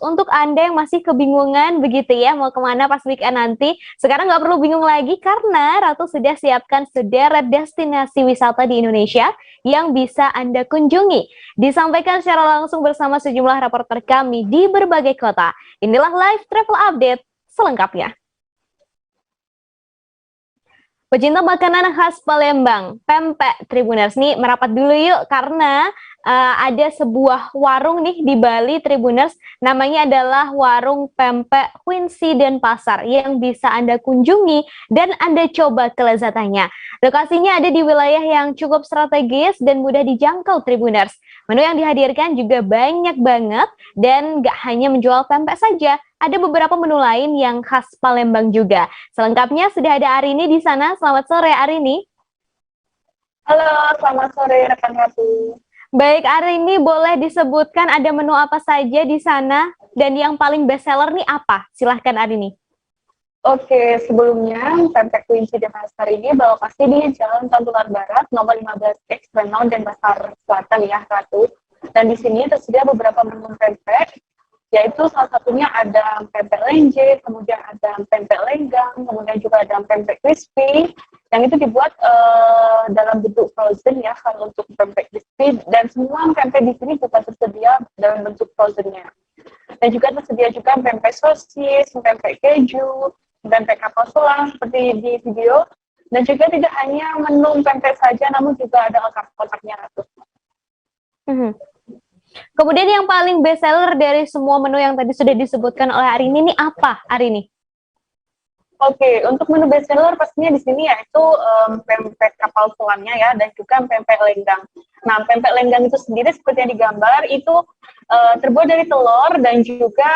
Untuk Anda yang masih kebingungan begitu ya, mau kemana pas weekend nanti, sekarang nggak perlu bingung lagi karena Ratu sudah siapkan sederet destinasi wisata di Indonesia yang bisa Anda kunjungi. Disampaikan secara langsung bersama sejumlah reporter kami di berbagai kota. Inilah live travel update selengkapnya. Pecinta makanan khas Palembang, pempek Tribuners nih merapat dulu yuk karena ada sebuah warung nih di Bali Tribuners, namanya adalah warung pempek Quincy Denpasar yang bisa Anda kunjungi dan Anda coba kelezatannya. Lokasinya ada di wilayah yang cukup strategis dan mudah dijangkau Tribuners. Menu yang dihadirkan juga banyak banget dan gak hanya menjual pempek saja, ada beberapa menu lain yang khas Palembang juga. Selengkapnya sudah ada Arini di sana. Selamat sore Arini. Halo, selamat sore rekan Ratu. Baik Arini, boleh disebutkan ada menu apa saja di sana dan yang paling best seller nih apa? Silahkan Arini. Oke, sebelumnya pempek Quincy Denpasar ini berlokasi di Jalan Tantular Barat nomor 15X Renau Denpasar Selatan ya Ratu. Dan di sini tersedia beberapa menu pempek, yaitu salah satunya ada pempek lenje, kemudian ada pempek lenggang, kemudian juga ada pempek crispy, yang itu dibuat dalam bentuk frozen ya, kalau untuk pempek crispy, dan semua pempek di sini juga tersedia dalam bentuk frozennya. Dan juga tersedia juga pempek sosis, pempek keju, pempek kapal selam seperti di video, dan juga tidak hanya menu pempek saja, namun juga ada kotak-kotaknya Ratu. Kemudian yang paling best seller dari semua menu yang tadi sudah disebutkan oleh Arini ini apa, Arini? Oke, untuk menu best seller pastinya di sini yaitu pempek kapal selamnya ya, dan juga pempek lenggang. Nah, pempek lenggang itu sendiri seperti yang digambar itu terbuat dari telur dan juga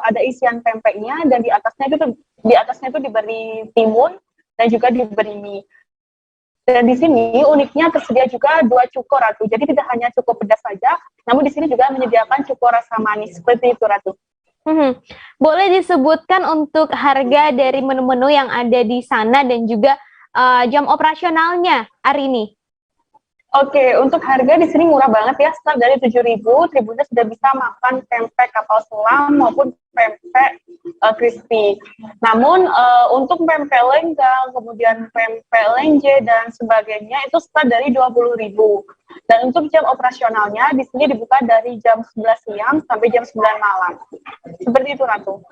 ada isian pempeknya, dan di atasnya itu diberi timun dan juga diberi mie. Dan di sini uniknya tersedia juga 2 cuko Ratu. Jadi tidak hanya cuko pedas saja, namun di sini juga menyediakan cuko rasa manis seperti itu Ratu. Boleh disebutkan untuk harga dari menu-menu yang ada di sana dan juga jam operasionalnya, Arini? Oke, untuk harga di sini murah banget ya, start dari 7.000, Tribuners sudah bisa makan pempek kapal selam maupun pempek crispy. Namun untuk pempek lenggang, kemudian pempek lenje dan sebagainya itu start dari 20.000. Dan untuk jam operasionalnya di sini dibuka dari jam 11 siang sampai jam 9 malam. Seperti itu Ratu.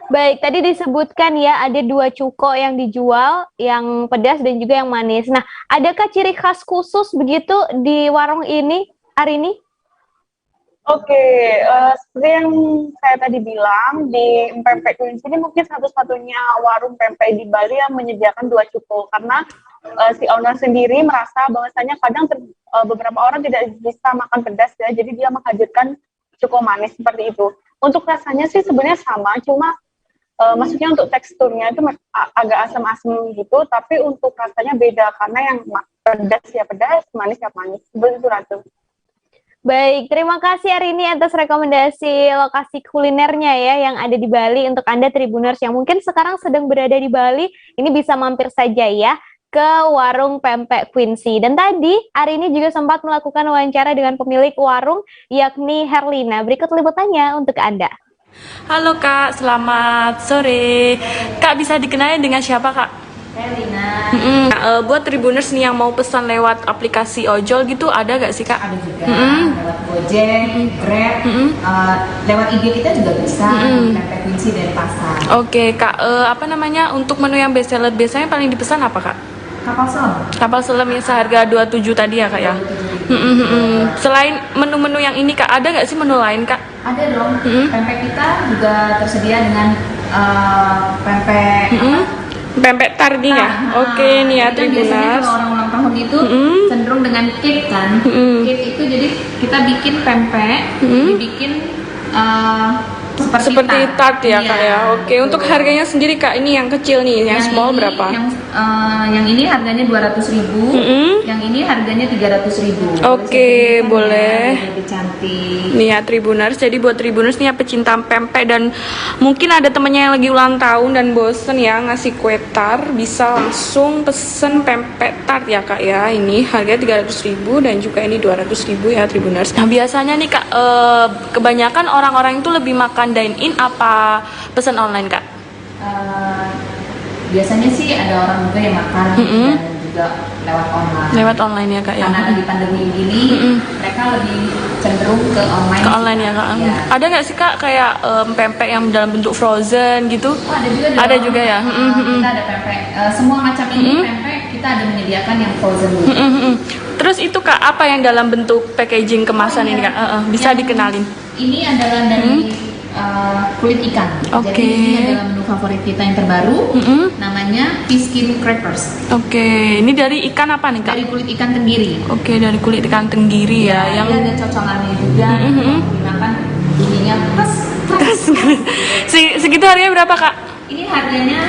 Baik, tadi disebutkan ya ada 2 cuko yang dijual, yang pedas dan juga yang manis. Nah, adakah ciri khas khusus begitu di warung ini, Arini? Oke, seperti yang saya tadi bilang, di Pempek Quincy ini mungkin satu-satunya warung pempek di Bali yang menyediakan 2 cuko, karena si owner sendiri merasa bahwasanya kadang beberapa orang tidak bisa makan pedas ya, jadi dia menghadirkan cuko manis seperti itu. Untuk rasanya sih sebenarnya sama, cuma maksudnya untuk teksturnya itu agak asam-asam gitu, tapi untuk rasanya beda karena yang pedas ya pedas, manis ya manis. Seperti itu Ratu. Baik, terima kasih Arini atas rekomendasi lokasi kulinernya ya yang ada di Bali. Untuk Anda Tribuners yang mungkin sekarang sedang berada di Bali, ini bisa mampir saja ya ke warung pempek Quincy. Dan tadi Arini juga sempat melakukan wawancara dengan pemilik warung yakni Herlina. Berikut liputannya untuk Anda. Halo Kak, selamat sore. Kak bisa dikenali dengan siapa Kak? Herlina. Buat Tribuners nih yang mau pesan lewat aplikasi ojol gitu ada gak sih Kak? Ada juga lewat Gojek, Grab, lewat IG kita juga bisa, Pempek Quincy Denpasar. Oke Kak, apa namanya untuk menu yang best seller biasanya paling dipesan apa Kak? Kapal selam. Kapal selam yang seharga 27 tadi ya Kak ya? Selain menu-menu yang ini Kak, ada nggak sih menu lain Kak? Ada dong, pempek kita juga tersedia dengan pempek pempek tardi ya? Oke nih ya Tribuners. Biasanya kalau orang ulang tahun itu cenderung dengan cake kan. Cake itu jadi kita bikin pempek, dibikin Seperti tart ya, Iya, Kak ya. Oke, betul. untuk harganya sendiri Kak, ini yang kecil nih, yang small ini, berapa? Yang ini harganya 200.000, yang ini harganya 300.000. Oke, boleh. Lebih cantik. Nih ya Tribuners, jadi buat Tribuners nih ya pecinta pempek dan mungkin ada temennya yang lagi ulang tahun dan bosen ya ngasih kue tart, bisa langsung pesen pempek tart ya Kak ya. Ini harganya 300.000 dan juga ini 200.000 ya Tribuners. Nah biasanya nih Kak, kebanyakan orang-orang itu lebih makan dine in apa pesan online Kak? Biasanya sih ada orang juga yang makan dan juga lewat online. Lewat online ya Kak ya. Karena lagi pandemi gini, mereka lebih cenderung ke online. Ke online ya Kak. Iya. Ada nggak sih Kak kayak pempek yang dalam bentuk frozen gitu? Oh, ada juga. Ada juga ya. Kita ada pempek, semua macam ini pempek kita ada menyediakan yang frozen dulu. Terus itu Kak, apa yang dalam bentuk packaging kemasan ini Kak? Bisa dikenalin? Ini adalah dari kulit ikan. Oke. Jadi ini adalah menu favorit kita yang terbaru. Namanya fish skin crackers. Oke, ini dari ikan apa nih Kak? Dari kulit ikan tenggiri. Oke, dari kulit ikan tenggiri ya, yang Ini ada cocolannya juga. Menggunakan ininya plus. segitu harganya berapa Kak? Ini harganya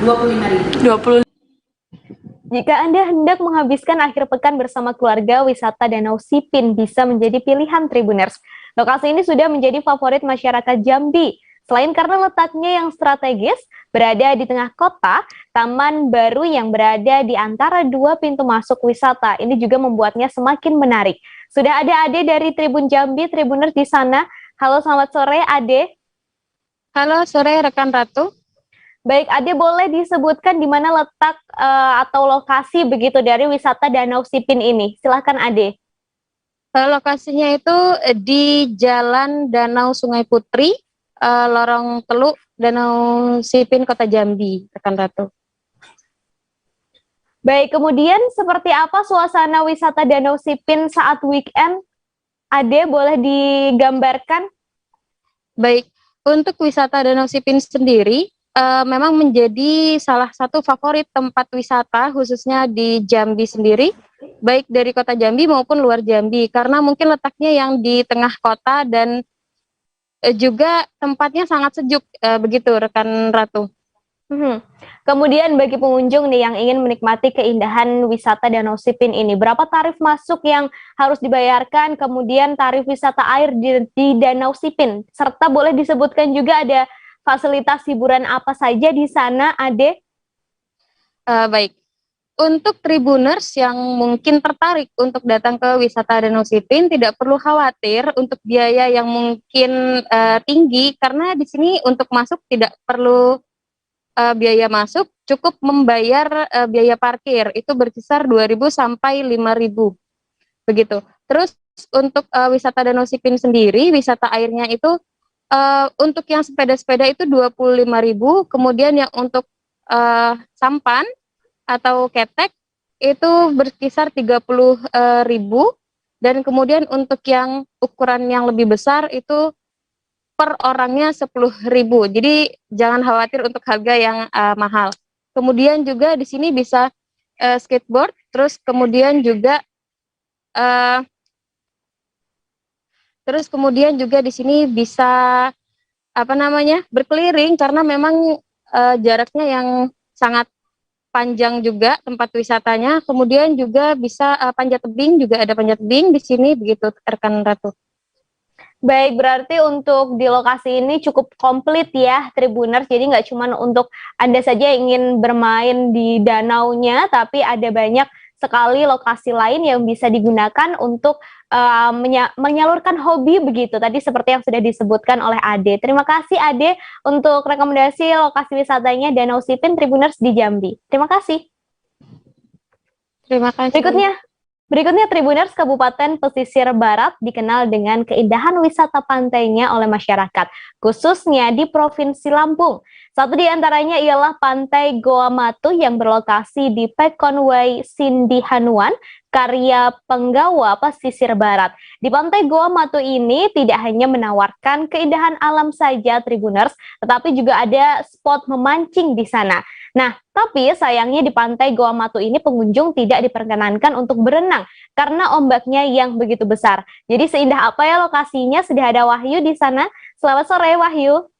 25.000. 20. Jika Anda hendak menghabiskan akhir pekan bersama keluarga, wisata Danau Sipin bisa menjadi pilihan Tribuners. Lokasi ini sudah menjadi favorit masyarakat Jambi. Selain karena letaknya yang strategis, berada di tengah kota, taman baru yang berada di antara dua pintu masuk wisata, ini juga membuatnya semakin menarik. Sudah ada Ade dari Tribun Jambi, Tribuners di sana. Halo, selamat sore Ade. Halo, sore rekan Ratu. Baik, Ade boleh disebutkan di mana letak atau lokasi begitu dari wisata Danau Sipin ini? Silahkan Ade. Lokasinya itu di Jalan Danau Sungai Putri, Lorong Teluk, Danau Sipin, Kota Jambi, rekan Ratu. Baik, kemudian seperti apa suasana wisata Danau Sipin saat weekend? Ade boleh digambarkan? Baik, untuk wisata Danau Sipin sendiri, memang menjadi salah satu favorit tempat wisata khususnya di Jambi sendiri, baik dari kota Jambi maupun luar Jambi, karena mungkin letaknya yang di tengah kota dan juga tempatnya sangat sejuk, begitu rekan Ratu. Kemudian bagi pengunjung nih yang ingin menikmati keindahan wisata Danau Sipin ini, berapa tarif masuk yang harus dibayarkan, kemudian tarif wisata air di Danau Sipin, serta boleh disebutkan juga ada fasilitas hiburan apa saja di sana, Ade? Baik, untuk Tribuners yang mungkin tertarik untuk datang ke wisata Danau Sipin, tidak perlu khawatir untuk biaya yang mungkin tinggi, karena di sini untuk masuk tidak perlu biaya masuk, cukup membayar biaya parkir, itu berkisar 2.000 sampai 5.000, begitu. Terus untuk wisata Danau Sipin sendiri, wisata airnya itu untuk yang sepeda-sepeda itu 25.000, kemudian yang untuk sampan atau ketek itu berkisar 30.000, dan kemudian untuk yang ukuran yang lebih besar itu per orangnya 10.000. Jadi jangan khawatir untuk harga yang mahal. Kemudian juga di sini bisa skateboard, terus kemudian juga di sini bisa berkeliling, karena memang jaraknya yang sangat panjang juga tempat wisatanya. Kemudian juga bisa panjat tebing, juga ada panjat tebing di sini, begitu rekan Ratu. Baik, berarti untuk di lokasi ini cukup komplit ya Tribuners, jadi nggak cuma untuk Anda saja yang ingin bermain di danaunya, tapi ada banyak sekali lokasi lain yang bisa digunakan untuk menyalurkan hobi begitu, tadi seperti yang sudah disebutkan oleh Ade. Terima kasih Ade untuk rekomendasi lokasi wisatanya Danau Sipin Tribuners di Jambi. Terima kasih. Terima kasih. Berikutnya Tribuners, Kabupaten Pesisir Barat dikenal dengan keindahan wisata pantainya oleh masyarakat, khususnya di Provinsi Lampung. Satu di antaranya ialah Pantai Goa Matu yang berlokasi di Pekonwai Sindihanuan, karya penggawa pesisir barat. Di Pantai Goa Matu ini tidak hanya menawarkan keindahan alam saja Tribuners, tetapi juga ada spot memancing di sana. Nah, tapi sayangnya di Pantai Goa Matu ini pengunjung tidak diperkenankan untuk berenang karena ombaknya yang begitu besar. Jadi seindah apa ya lokasinya? Sudah ada Wahyu di sana. Selamat sore, Wahyu.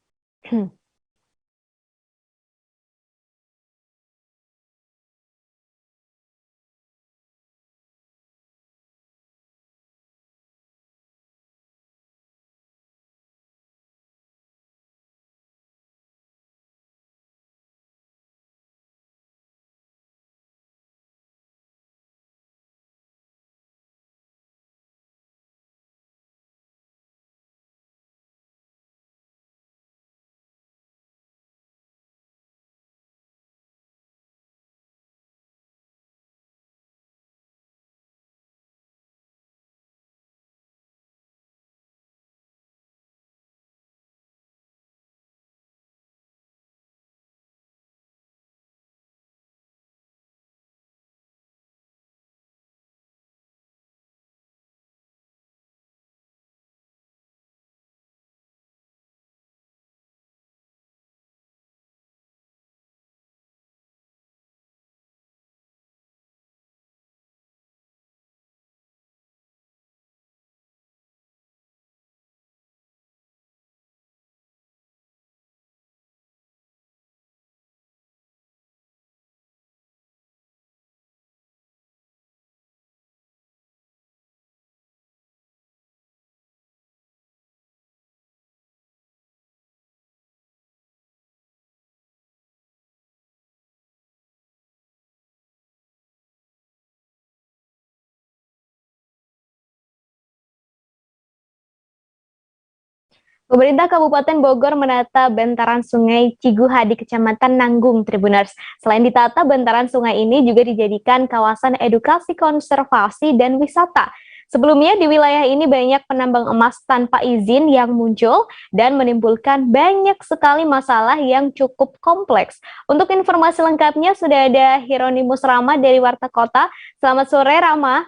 Pemerintah Kabupaten Bogor menata bantaran Sungai Ciguha di Kecamatan Nanggung, Tribuners. Selain ditata, bantaran sungai ini juga dijadikan kawasan edukasi konservasi dan wisata. Sebelumnya di wilayah ini banyak penambang emas tanpa izin yang muncul dan menimbulkan banyak sekali masalah yang cukup kompleks. Untuk informasi lengkapnya sudah ada Hieronimus Rama dari Warta Kota. Selamat sore, Rama.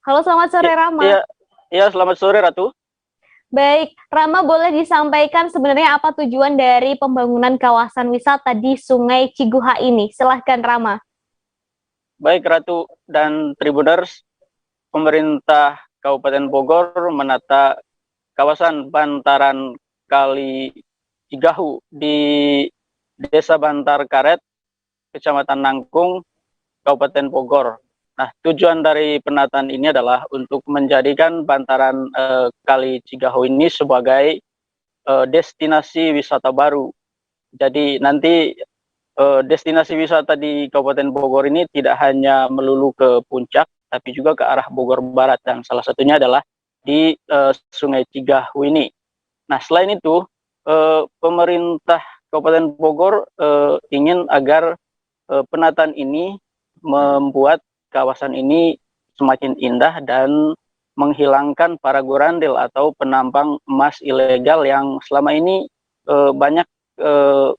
Halo, selamat sore, Rama. Iya, selamat sore, Ratu. Baik, Rama, boleh disampaikan sebenarnya apa tujuan dari pembangunan kawasan wisata di Sungai Ciguha ini? Silahkan, Rama. Baik, Ratu dan Tribuners, pemerintah Kabupaten Bogor menata kawasan bantaran Kali Cigahu di Desa Bantar Karet, Kecamatan Nanggung, Kabupaten Bogor. Nah, tujuan dari penataan ini adalah untuk menjadikan bantaran Kali Cigahu ini sebagai destinasi wisata baru. Jadi nanti destinasi wisata di Kabupaten Bogor ini tidak hanya melulu ke puncak, tapi juga ke arah Bogor Barat, dan salah satunya adalah di Sungai Cigahu ini. Nah, selain itu, pemerintah Kabupaten Bogor ingin agar penataan ini membuat kawasan ini semakin indah dan menghilangkan para gurandil atau penambang emas ilegal yang selama ini banyak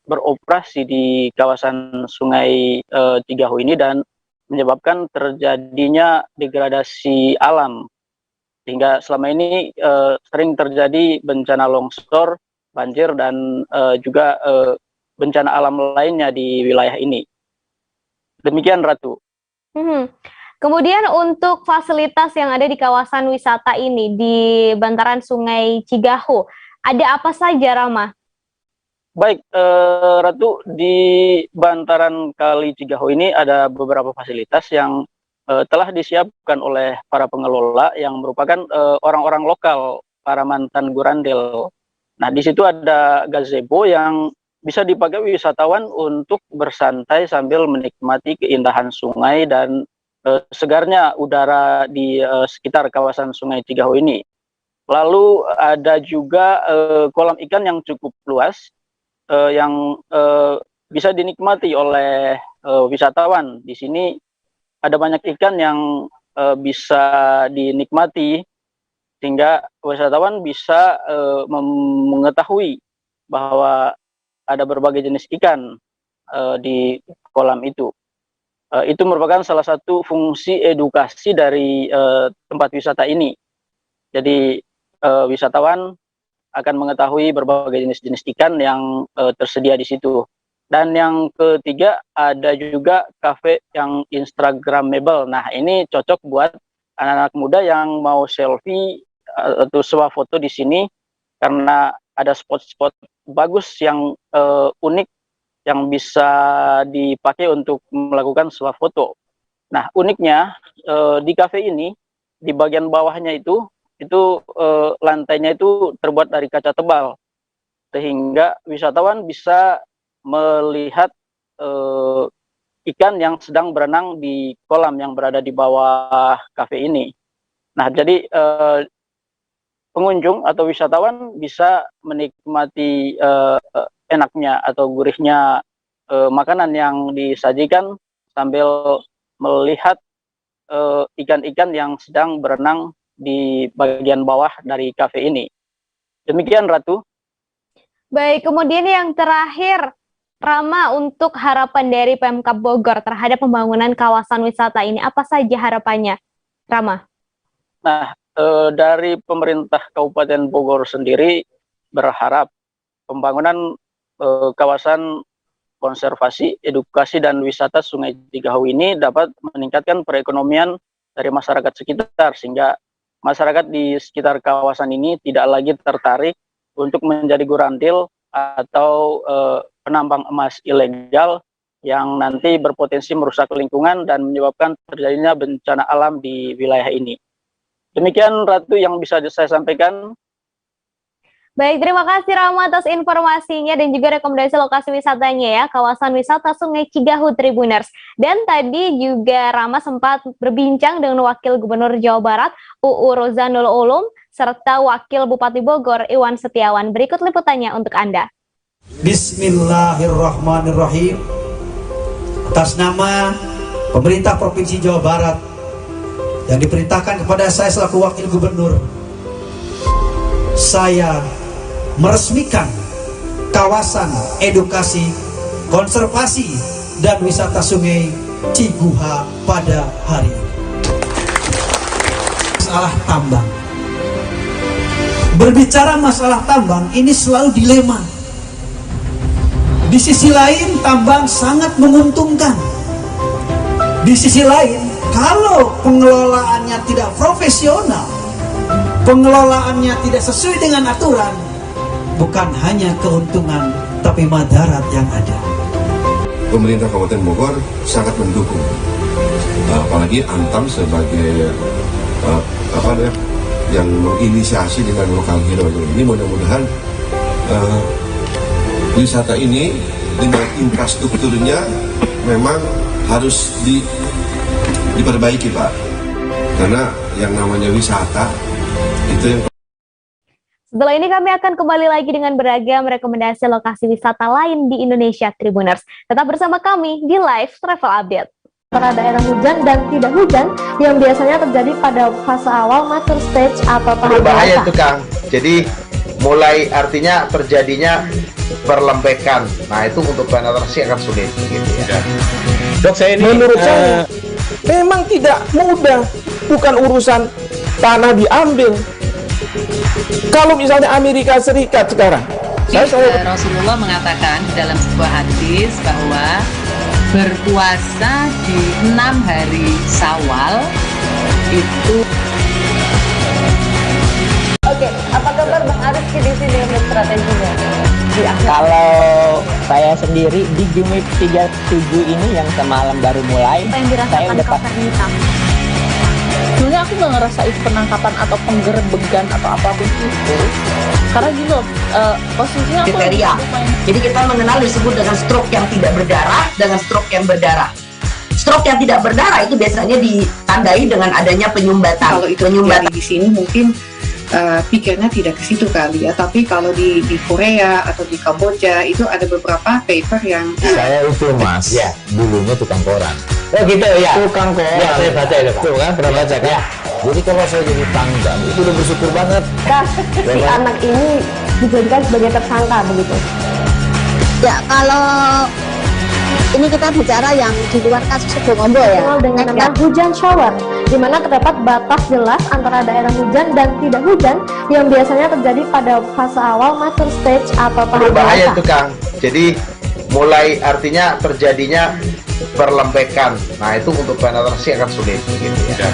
beroperasi di kawasan Sungai Cigahu ini dan menyebabkan terjadinya degradasi alam, sehingga selama ini sering terjadi bencana longsor, banjir, dan juga bencana alam lainnya di wilayah ini. Demikian, Ratu. Kemudian untuk fasilitas yang ada di kawasan wisata ini di bantaran Sungai Cigahu, ada apa saja, Rama? Baik, Ratu, di bantaran Kali Cigahu ini ada beberapa fasilitas yang telah disiapkan oleh para pengelola yang merupakan orang-orang lokal, para mantan gurandil. Nah, di situ ada gazebo yang bisa dipakai wisatawan untuk bersantai sambil menikmati keindahan sungai dan segarnya udara di sekitar kawasan Sungai Cigahu ini. Lalu ada juga kolam ikan yang cukup luas yang bisa dinikmati oleh wisatawan. Di sini ada banyak ikan yang bisa dinikmati sehingga wisatawan bisa mengetahui bahwa ada berbagai jenis ikan di kolam itu. Itu merupakan salah satu fungsi edukasi dari tempat wisata ini. Jadi wisatawan akan mengetahui berbagai jenis-jenis ikan yang tersedia di situ. Dan yang ketiga ada juga cafe yang instagramable. Nah, ini cocok buat anak-anak muda yang mau selfie atau swafoto di sini karena ada spot-spot bagus yang unik yang bisa dipakai untuk melakukan swafoto. Nah, uniknya di cafe ini di bagian bawahnya itu lantainya itu terbuat dari kaca tebal sehingga wisatawan bisa melihat ikan yang sedang berenang di kolam yang berada di bawah kafe ini. Nah, jadi pengunjung atau wisatawan bisa menikmati enaknya atau gurihnya makanan yang disajikan sambil melihat ikan-ikan yang sedang berenang di bagian bawah dari kafe ini. Demikian, Ratu. Baik, kemudian yang terakhir, Rama, untuk harapan dari Pemkab Bogor terhadap pembangunan kawasan wisata ini, apa saja harapannya, Rama? Nah, dari pemerintah Kabupaten Bogor sendiri berharap pembangunan kawasan konservasi, edukasi, dan wisata Sungai Cigahu ini dapat meningkatkan perekonomian dari masyarakat sekitar, sehingga masyarakat di sekitar kawasan ini tidak lagi tertarik untuk menjadi gurandil atau penambang emas ilegal yang nanti berpotensi merusak lingkungan dan menyebabkan terjadinya bencana alam di wilayah ini. Demikian, Ratu, yang bisa saya sampaikan. Baik, terima kasih Rama atas informasinya dan juga rekomendasi lokasi wisatanya ya, kawasan wisata Sungai Cigahu Tribuners. Dan tadi juga Rama sempat berbincang dengan Wakil Gubernur Jawa Barat, UU Rozanul Ulum, serta Wakil Bupati Bogor, Iwan Setiawan. Berikut liputannya untuk Anda. Bismillahirrahmanirrahim. Atas nama pemerintah Provinsi Jawa Barat yang diperintahkan kepada saya selaku Wakil Gubernur, saya meresmikan kawasan edukasi, konservasi, dan wisata Sungai Ciguha pada hari ini. Masalah tambang. Berbicara masalah tambang ini selalu dilema. Di sisi lain tambang sangat menguntungkan. Di sisi lain, kalau pengelolaannya tidak profesional, pengelolaannya tidak sesuai dengan aturan, bukan hanya keuntungan tapi madarat yang ada. Pemerintah Kabupaten Bogor sangat mendukung, apalagi Antam sebagai yang menginisiasi dengan lokal hero ini. Mudah-mudahan wisata ini dengan infrastrukturnya memang harus diperbaiki, Pak, karena yang namanya wisata itu yang. Setelah ini kami akan kembali lagi dengan beragam rekomendasi lokasi wisata lain di Indonesia Tribuners. Tetap bersama kami di Live Travel Update. Antara daerah hujan dan tidak hujan yang biasanya terjadi pada fase awal mature stage atau tahap berbahaya itu, Kang. Jadi mulai artinya terjadinya perlembekan. Nah, itu untuk penetrasi akan sulit gitu ya. Dok, saya ini menurut saya memang tidak mudah, bukan urusan tanah diambil. Kalau misalnya Amerika Serikat sekarang, Rasulullah mengatakan dalam sebuah hadis bahwa berpuasa di 6 hari Syawal itu. Oke, apa kabar Bang Arif di sini untuk strateginya? Kalau saya sendiri di Gimik 37 ini yang semalam baru mulai, saya udah hitam. Sebenarnya aku nggak ngerasa itu penangkapan atau penggerbegan atau apapun itu, karena gini loh, posisinya aku kriteria. Jadi kita mengenal disebut dengan stroke yang tidak berdarah dengan stroke yang berdarah. Stroke yang tidak berdarah itu biasanya ditandai dengan adanya penyumbatan. Kalau itu penyumbatan di sini mungkin pikirnya tidak ke situ kali ya, tapi kalau di Korea atau di Kamboja itu ada beberapa paper yang saya itu Mas, ya, dulunya tukang koran. Oh gitu ya. Tukang koran. Ya, saya baca itu, Pak. Tuh kan, pernah baca kan? Ya. Jadi kalau saya jadi tanggang itu udah bersyukur banget. Si anak ini dijadikan sebagai tersangka begitu. Ya, kalau ini kita bicara yang di luar kasus Sebongombo ya. Dengan nama hujan shower, di mana terdapat batas jelas antara daerah hujan dan tidak hujan yang biasanya terjadi pada fase awal mature stage atau tahap berbahaya itu, Kang. Jadi mulai artinya terjadinya perlembekan. Nah itu untuk penetrasi akan sulit gitu ya.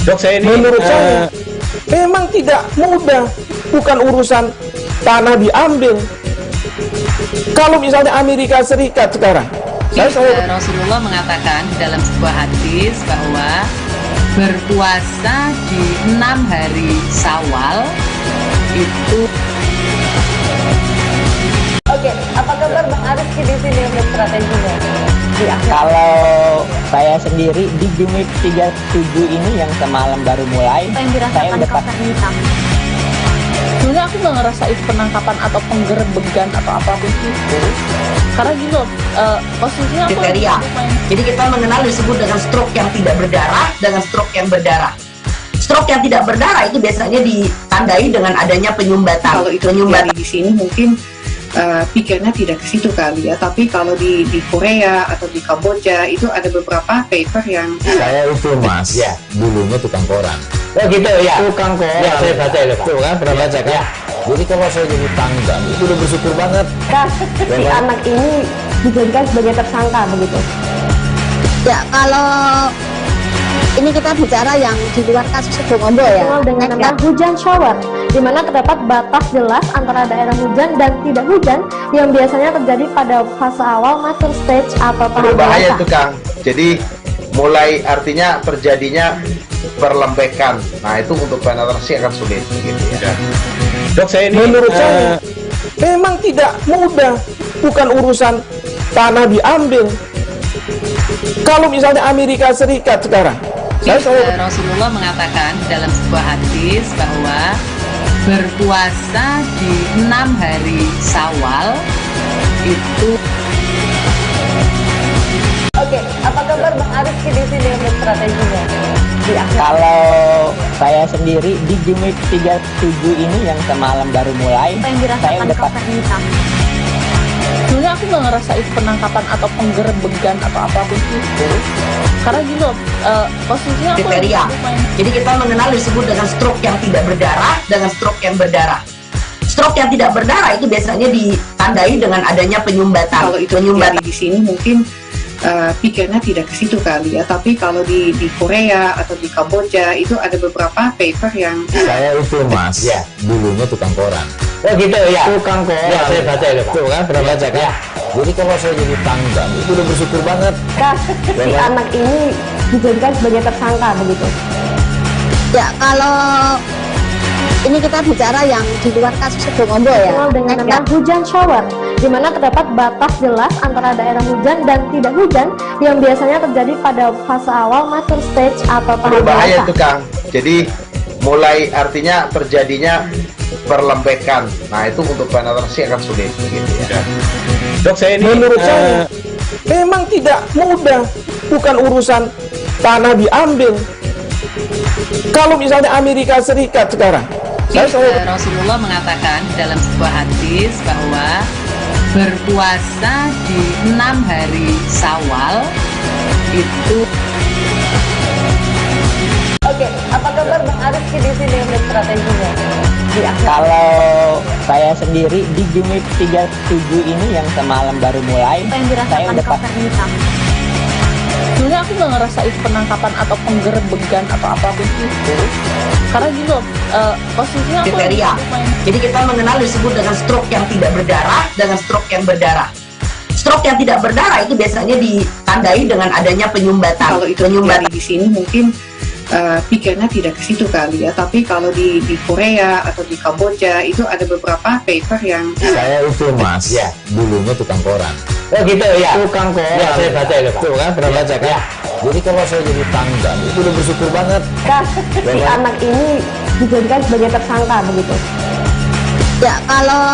Dok, saya ini menurut saya memang tidak mudah, bukan urusan tanah diambil. Kalau misalnya Amerika Serikat sekarang, Rasulullah mengatakan dalam sebuah hadis bahwa berpuasa di 6 hari Syawal itu. Oke, apa kabar Bang Ariski di sini untuk strateginya? Kalau saya sendiri di Jumit 37 ini yang semalam baru mulai, saya udah sebenarnya aku nggak ngerasain penangkapan atau penggerbegan atau apapun itu, karena gini loh, posisinya aku kriteria. Jadi kita mengenal disebut dengan stroke yang tidak berdarah dengan stroke yang berdarah. Stroke yang tidak berdarah itu biasanya ditandai dengan adanya penyumbatan. Kalau itu terjadi di sini mungkin pikirnya tidak ke situ kali ya, tapi kalau di Korea atau di Kamboja itu ada beberapa paper yang saya itu mas, ya dulunya tukang koran. Oh gitu ya, Tukang koran. Ya, saya baca itu Pak. Tuh kan, pernah baca kan? Ya. Jadi kalau saya jadi tanggang, itu udah bersyukur banget. Si anak ini dijadikan sebagai tersangka begitu. Ya, kalau ini kita bicara yang di luar kasus Bongombo ya. Dengan nama hujan shower, di mana terdapat batas jelas antara daerah hujan dan tidak hujan yang biasanya terjadi pada fase awal mature stage atau tahap berbahaya dewasa. itu Kang. Jadi mulai artinya terjadinya perlembekan. Nah itu untuk penetrasi akan sulit gitu ya. Dok, saya ini menurut saya memang tidak mudah, bukan urusan tanah diambil. Kalau misalnya Amerika Serikat sekarang, Rasulullah mengatakan dalam sebuah hadis bahwa berpuasa di 6 hari Syawal itu. Oke, apa kabar Bang Ariski di sini untuk strateginya? Kalau saya sendiri di Jumit 37 ini yang semalam baru mulai, saya udah sebenarnya aku nggak ngerasain penangkapan atau penggerbegan atau apapun itu, karena gini loh, posisinya aku kriteria. Jadi kita mengenal disebut dengan stroke yang tidak berdarah dengan stroke yang berdarah. Stroke yang tidak berdarah itu biasanya ditandai dengan adanya penyumbatan. Kalau itu terjadi di sini mungkin pikirnya tidak ke situ kali ya, tapi kalau di Korea atau di Kamboja itu ada beberapa paper yang saya itu mas, ya dulunya tukang koran. Oh gitu ya, Tukang koran. Ya, saya baca itu Pak. Tuh kan, pernah baca kan? Ya. Jadi kalau saya jadi tanggang, itu udah bersyukur banget. Si anak ini dijadikan sebagai tersangka begitu. Ya, kalau ini kita bicara yang di luar kasus Bongombo ya. Dengan nama hujan shower, di mana terdapat batas jelas antara daerah hujan dan tidak hujan yang biasanya terjadi pada fase awal mature stage atau tahap berbahaya dewasa. itu Kang. Jadi mulai artinya terjadinya perlembekan. Nah itu untuk penetrasi akan sulit gitu ya. Dok, saya ini menurut saya memang tidak mudah, bukan urusan tanah diambil. Kalau misalnya Amerika Serikat sekarang, Rasulullah mengatakan dalam sebuah hadis bahwa berpuasa di 6 hari Syawal itu. Oke, apa kabar Bang Ariski di sini untuk strateginya? Kalau saya sendiri di Jumit 37 ini yang semalam baru mulai, saya udah sebenarnya aku nggak ngerasain penangkapan atau penggerbegan atau apapun itu, karena gini loh, posisinya aku kriteria. Jadi kita mengenal disebut dengan stroke yang tidak berdarah dengan stroke yang berdarah. Stroke yang tidak berdarah itu biasanya ditandai dengan adanya penyumbatan. Kalau itu terjadi di sini mungkin pikirnya tidak ke situ kali ya, tapi kalau di Korea atau di Kamboja itu ada beberapa paper yang saya itu mas, ya dulunya tukang koran. Oh gitu ya, Tukang koran. Ya, saya baca itu Pak. Tuh kan, pernah baca kan? Ya. Jadi kalau saya jadi tanggang, itu udah bersyukur banget. Si anak ini dijadikan sebagai tersangka begitu. Ya, kalau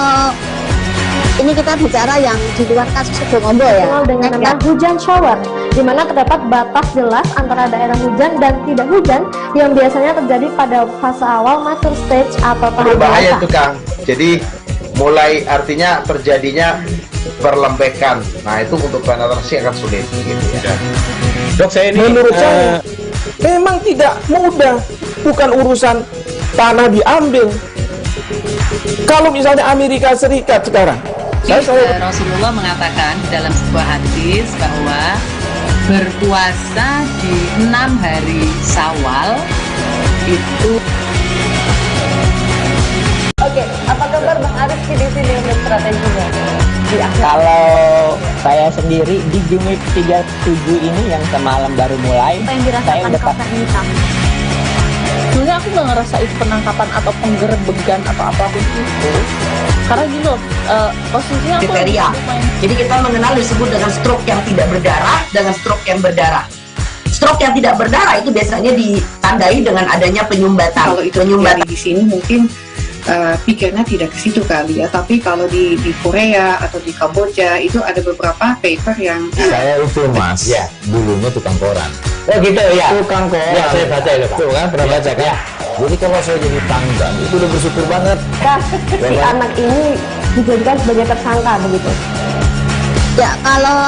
ini kita bicara yang di luar kasus Bongombo ya. Dengan nama hujan shower, di mana terdapat batas jelas antara daerah hujan dan tidak hujan yang biasanya terjadi pada fase awal mature stage atau tahap berbahaya dewasa. itu Kang. Jadi mulai artinya terjadinya perlembekan. Nah itu untuk penetrasi akan sulit gitu ya. Dok, saya ini menurut saya memang tidak mudah, bukan urusan tanah diambil. Kalau misalnya Amerika Serikat sekarang, Rasulullah mengatakan dalam sebuah hadis bahwa berpuasa di 6 hari Syawal itu. Oke, apa kabar Bang Arif di sini untuk strateginya? Kalau saya sendiri di game week 37 ini yang semalam baru mulai, saya udah sebenarnya aku nggak ngerasain penangkapan atau penggerbegan atau apapun itu, karena gini loh, posisinya aku kriteria. Jadi kita mengenal disebut dengan stroke yang tidak berdarah dengan stroke yang berdarah. Stroke yang tidak berdarah itu biasanya ditandai dengan adanya penyumbatan. Kalau itu penyumbatan di sini mungkin pikirnya tidak ke situ kali ya, tapi kalau di Korea atau di Kamboja itu ada beberapa paper yang saya itu mas, ya dulunya tukang koran. Oh gitu ya, Tukang koran. Ya, saya baca itu Pak. Tuh kan, pernah baca kan? Jadi kalau saya jadi pangdam itu udah bersyukur banget. Si anak ini dijadikan sebagai tersangka begitu. Ya, kalau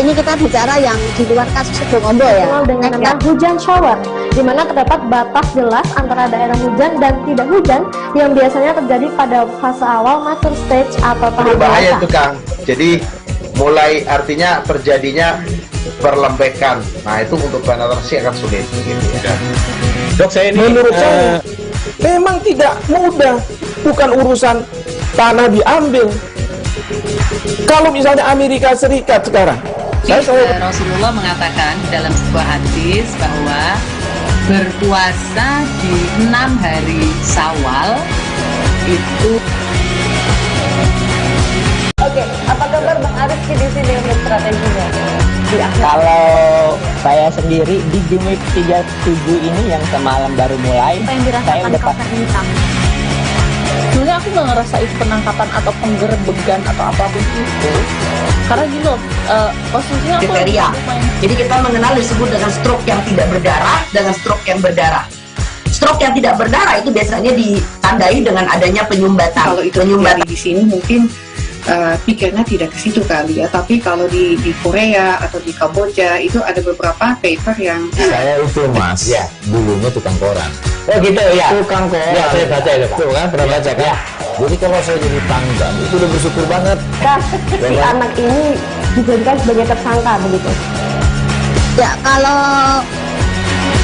ini kita bicara yang di luar kasus Situbondo ya. Dengan nama hujan shower, di mana terdapat batas jelas antara daerah hujan dan tidak hujan yang biasanya terjadi pada fase awal mature stage atau tahap Berbahaya dewasa. itu Kang. Jadi mulai artinya terjadinya perlembekan. Nah itu untuk penetrasi akan sulit. Gitu ya. Dok, saya ini menurut saya memang tidak mudah, bukan urusan tanah diambil. Kalau misalnya Amerika Serikat sekarang, Rasulullah mengatakan dalam sebuah hadis bahwa berpuasa di 6 hari Syawal itu. Oke, apa kabar Bang Arif di sini untuk strateginya? Kalau saya sendiri di game week 37 ini yang semalam baru mulai, saya udah sebenarnya aku nggak ngerasain penangkapan atau penggerbegan atau apapun itu, karena gini loh, posisinya aku kriteria. Jadi kita mengenal disebut dengan stroke yang tidak berdarah dengan stroke yang berdarah. Stroke yang tidak berdarah itu biasanya ditandai dengan adanya penyumbatan. Kalau itu penyumbatan di sini mungkin pikirnya tidak ke situ kali ya, tapi kalau di Korea atau di Kamboja itu ada beberapa paper yang saya itu mas, ya dulunya tukang koran. Oh gitu ya, Tukang koran. Ya, saya baca itu Pak. Tuh kan, pernah baca kan? Jadi kalau saya jadi pangdam itu udah bersyukur banget. Si anak ini dijadikan sebagai tersangka begitu. Ya, kalau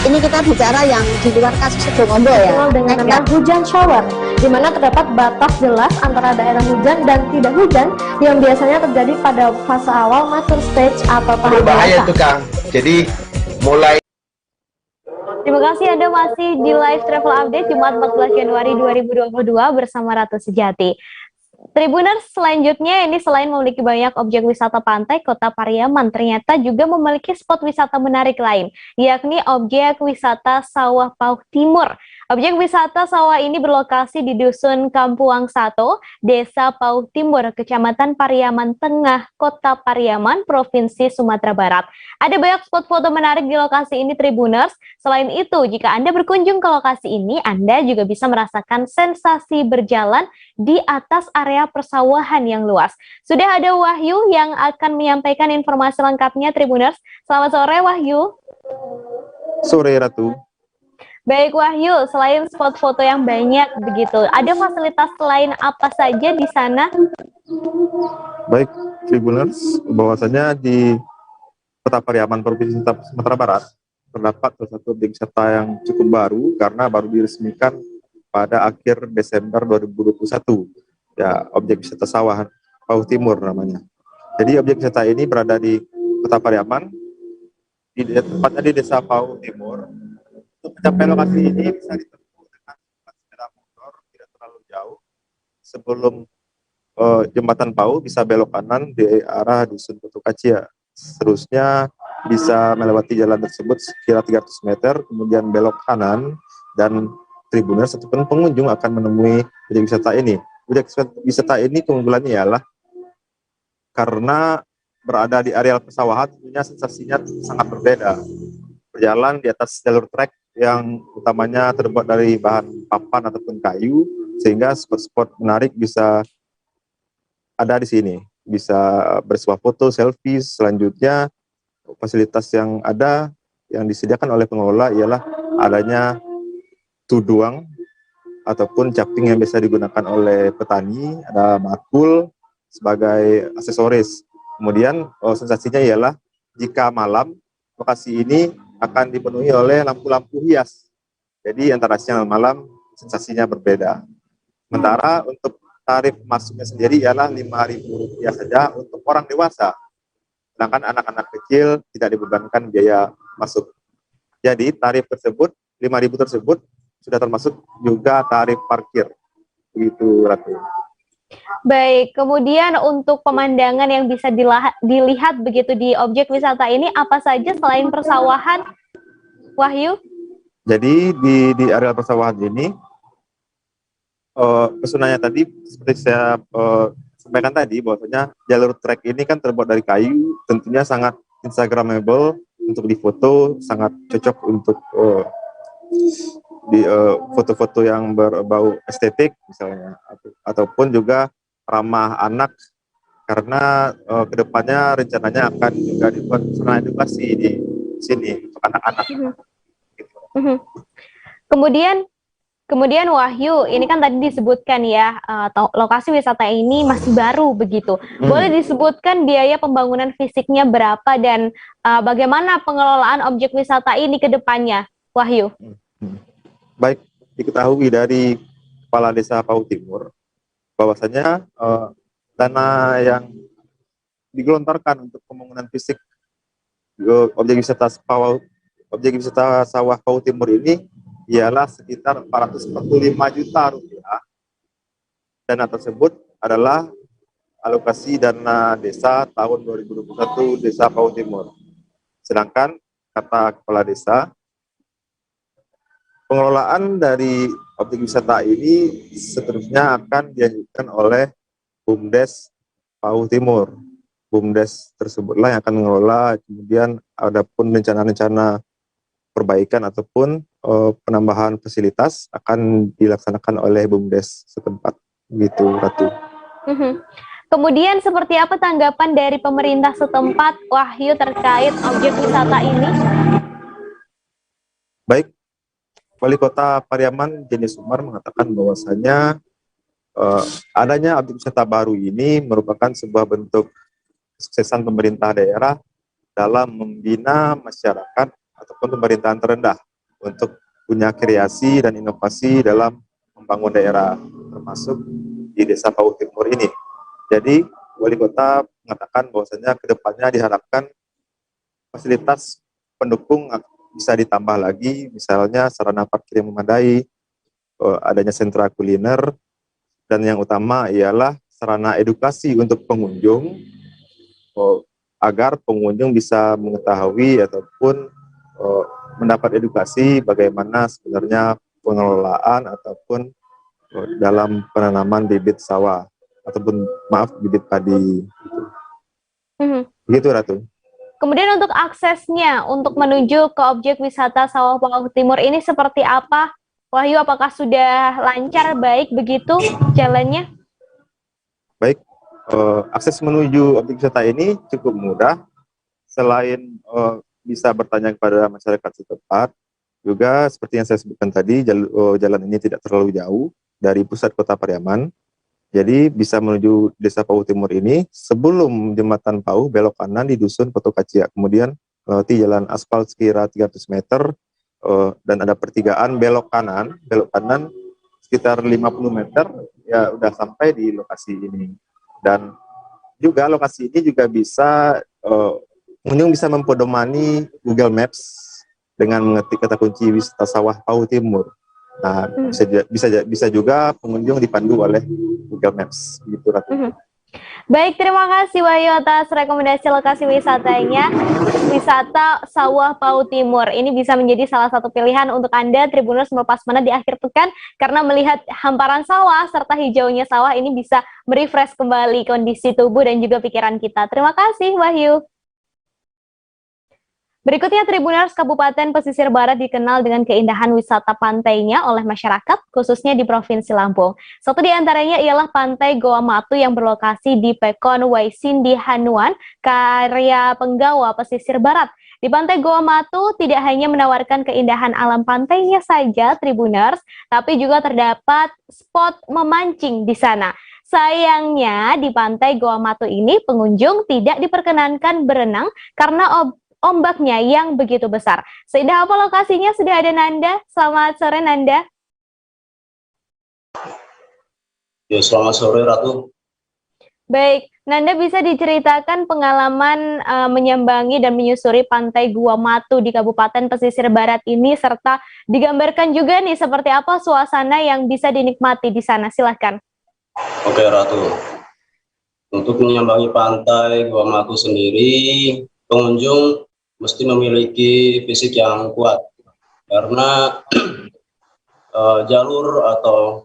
ini kita bicara yang di luar kasus Situbondo ya. Dengan nama hujan shower, di mana terdapat batas jelas antara daerah hujan dan tidak hujan yang biasanya terjadi pada fase awal mature stage atau tahap Berbahaya dewasa. itu Kang. Jadi mulai. Terima kasih Anda masih di live travel update Jumat 14 Januari 2022 bersama Ratu Sejati. Tribuners, selanjutnya ini selain memiliki banyak objek wisata pantai, Kota Pariaman ternyata juga memiliki spot wisata menarik lain, yakni objek wisata Sawah Pauh Timur. Objek wisata sawah ini berlokasi di Dusun Kampuang Sato, Desa Pauh Timur, Kecamatan Pariaman Tengah, Kota Pariaman, Provinsi Sumatera Barat. Ada banyak spot foto menarik di lokasi ini, Tribuners. Selain itu, jika Anda berkunjung ke lokasi ini, Anda juga bisa merasakan sensasi berjalan di atas area persawahan yang luas. Sudah ada Wahyu yang akan menyampaikan informasi lengkapnya, Tribuners. Selamat sore, Wahyu. sore Ratu. Baik Wahyu, selain spot foto yang banyak begitu, ada fasilitas lain apa saja di sana? Baik, Tribuners, bahwasanya di Kota Pariaman Provinsi Sumatera Barat terdapat salah satu objek wisata yang cukup baru karena baru diresmikan pada akhir Desember 2021. Ya, objek wisata Sawah Pauh Timur namanya. Jadi objek wisata ini berada di Kota Pariaman, tepatnya di Desa Pauh Timur. Untuk mencapai lokasi ini bisa ditempuh dengan sepeda motor tidak terlalu jauh. Sebelum jembatan Pauh bisa belok kanan di arah Dusun Putu Kacia. Seterusnya bisa melewati jalan tersebut sekira 300 meter, kemudian belok kanan, dan Tribuners ataupun pengunjung akan menemui objek wisata ini. Objek wisata ini keunggulannya ialah karena berada di areal persawahan, tentunya sensasinya sangat berbeda. Berjalan di atas jalur trek yang utamanya terbuat dari bahan papan ataupun kayu, sehingga spot-spot menarik bisa ada di sini. Bisa bersuah foto, selfie. Selanjutnya fasilitas yang ada yang disediakan oleh pengelola ialah adanya tuduang ataupun caping yang biasa digunakan oleh petani, ada makul sebagai aksesoris. Kemudian sensasinya ialah jika malam, lokasi ini akan dipenuhi oleh lampu-lampu hias. Jadi antara siang dan malam sensasinya berbeda. Sementara untuk tarif masuknya sendiri ialah Rp5.000 saja untuk orang dewasa. Sedangkan anak-anak kecil tidak dibebankan biaya masuk. Jadi tarif tersebut, Rp5.000 tersebut sudah termasuk juga tarif parkir. Begitu, Ratu. Baik, kemudian untuk pemandangan yang bisa dilihat begitu di objek wisata ini apa saja selain persawahan, Wahyu? Jadi di area persawahan ini, pesonanya tadi seperti saya sampaikan tadi, bahwasanya jalur trek ini kan terbuat dari kayu, tentunya sangat instagramable untuk difoto, sangat cocok untuk di foto-foto yang berbau estetik misalnya, ataupun juga ramah anak, karena kedepannya rencananya akan juga dibuat sarana edukasi di sini untuk anak-anak. Kemudian Wahyu, ini kan tadi disebutkan ya, lokasi wisata ini masih baru begitu. Boleh disebutkan biaya pembangunan fisiknya berapa dan bagaimana pengelolaan objek wisata ini ke depannya, Wahyu? Baik, diketahui dari Kepala Desa Pahu Timur bahwasanya dana yang digelontorkan untuk pembangunan fisik objek wisata sawah Pahu Timur ini ialah sekitar Rp445 juta. Dana tersebut adalah alokasi dana desa tahun 2021 Desa Pahu Timur. Sedangkan kata Kepala Desa, pengelolaan dari objek wisata ini seterusnya akan dilanjutkan oleh BUMDes Pahu Timur. BUMDes tersebutlah yang akan mengelola, kemudian adapun rencana-rencana perbaikan ataupun penambahan fasilitas akan dilaksanakan oleh BUMDes setempat. Gitu, Ratu. Kemudian seperti apa tanggapan dari pemerintah setempat, Wahyu, terkait objek wisata ini? Baik, Wali Kota Pariaman Jenny Sumar mengatakan bahwasanya adanya objek wisata baru ini merupakan sebuah bentuk kesuksesan pemerintah daerah dalam membina masyarakat ataupun pemerintahan terendah untuk punya kreasi dan inovasi dalam membangun daerah, termasuk di Desa Pahu Timur ini. Jadi Wali Kota mengatakan bahwasanya kedepannya diharapkan fasilitas pendukung bisa ditambah lagi, misalnya sarana parkir yang memadai, adanya sentra kuliner, dan yang utama ialah sarana edukasi untuk pengunjung, agar pengunjung bisa mengetahui ataupun mendapat edukasi bagaimana sebenarnya pengelolaan ataupun dalam penanaman bibit sawah, ataupun bibit padi. Begitu, Ratu. Kemudian untuk aksesnya untuk menuju ke objek wisata Sawah Pahu Timur ini seperti apa? Wahyu, apakah sudah lancar baik begitu jalannya? Baik, akses menuju objek wisata ini cukup mudah. Selain bisa bertanya kepada masyarakat setempat, juga seperti yang saya sebutkan tadi, jalan ini tidak terlalu jauh dari pusat kota Pariaman. Jadi bisa menuju Desa Pahu Timur ini sebelum jembatan Pahu belok kanan di Dusun Poto Kacia, kemudian melewati jalan aspal sekira 300 meter dan ada pertigaan belok kanan sekitar 50 meter ya udah sampai di lokasi ini. Dan juga lokasi ini juga bisa pengunjung bisa mempedomani Google Maps dengan mengetik kata kunci wisata sawah Pahu Timur. Nah, bisa juga pengunjung dipandu oleh Google Maps, gitu, Ratu. Baik, terima kasih Wahyu atas rekomendasi lokasi wisatanya, wisata Sawah Pahu Timur. Ini bisa menjadi salah satu pilihan untuk Anda Tribuners melepas penat di akhir pekan, karena melihat hamparan sawah serta hijaunya sawah ini bisa merefresh kembali kondisi tubuh dan juga pikiran kita. Terima kasih Wahyu. Berikutnya, Tribuners, Kabupaten Pesisir Barat dikenal dengan keindahan wisata pantainya oleh masyarakat, khususnya di Provinsi Lampung. Satu di antaranya ialah Pantai Goa Matu yang berlokasi di Pekon Waisindi Hanuan, karya Penggawa Pesisir Barat. Di Pantai Goa Matu tidak hanya menawarkan keindahan alam pantainya saja, Tribuners, tapi juga terdapat spot memancing di sana. Sayangnya di Pantai Goa Matu ini pengunjung tidak diperkenankan berenang karena ombaknya yang begitu besar. Seindah apa lokasinya? Sudah ada Nanda. Selamat sore Nanda. Ya, selamat sore Ratu. Baik, Nanda bisa diceritakan pengalaman menyambangi dan menyusuri Pantai Gua Matu di Kabupaten Pesisir Barat ini, serta digambarkan juga nih seperti apa suasana yang bisa dinikmati di sana. Silahkan. Oke Ratu, untuk menyambangi Pantai Gua Matu sendiri, pengunjung mesti memiliki fisik yang kuat, karena jalur atau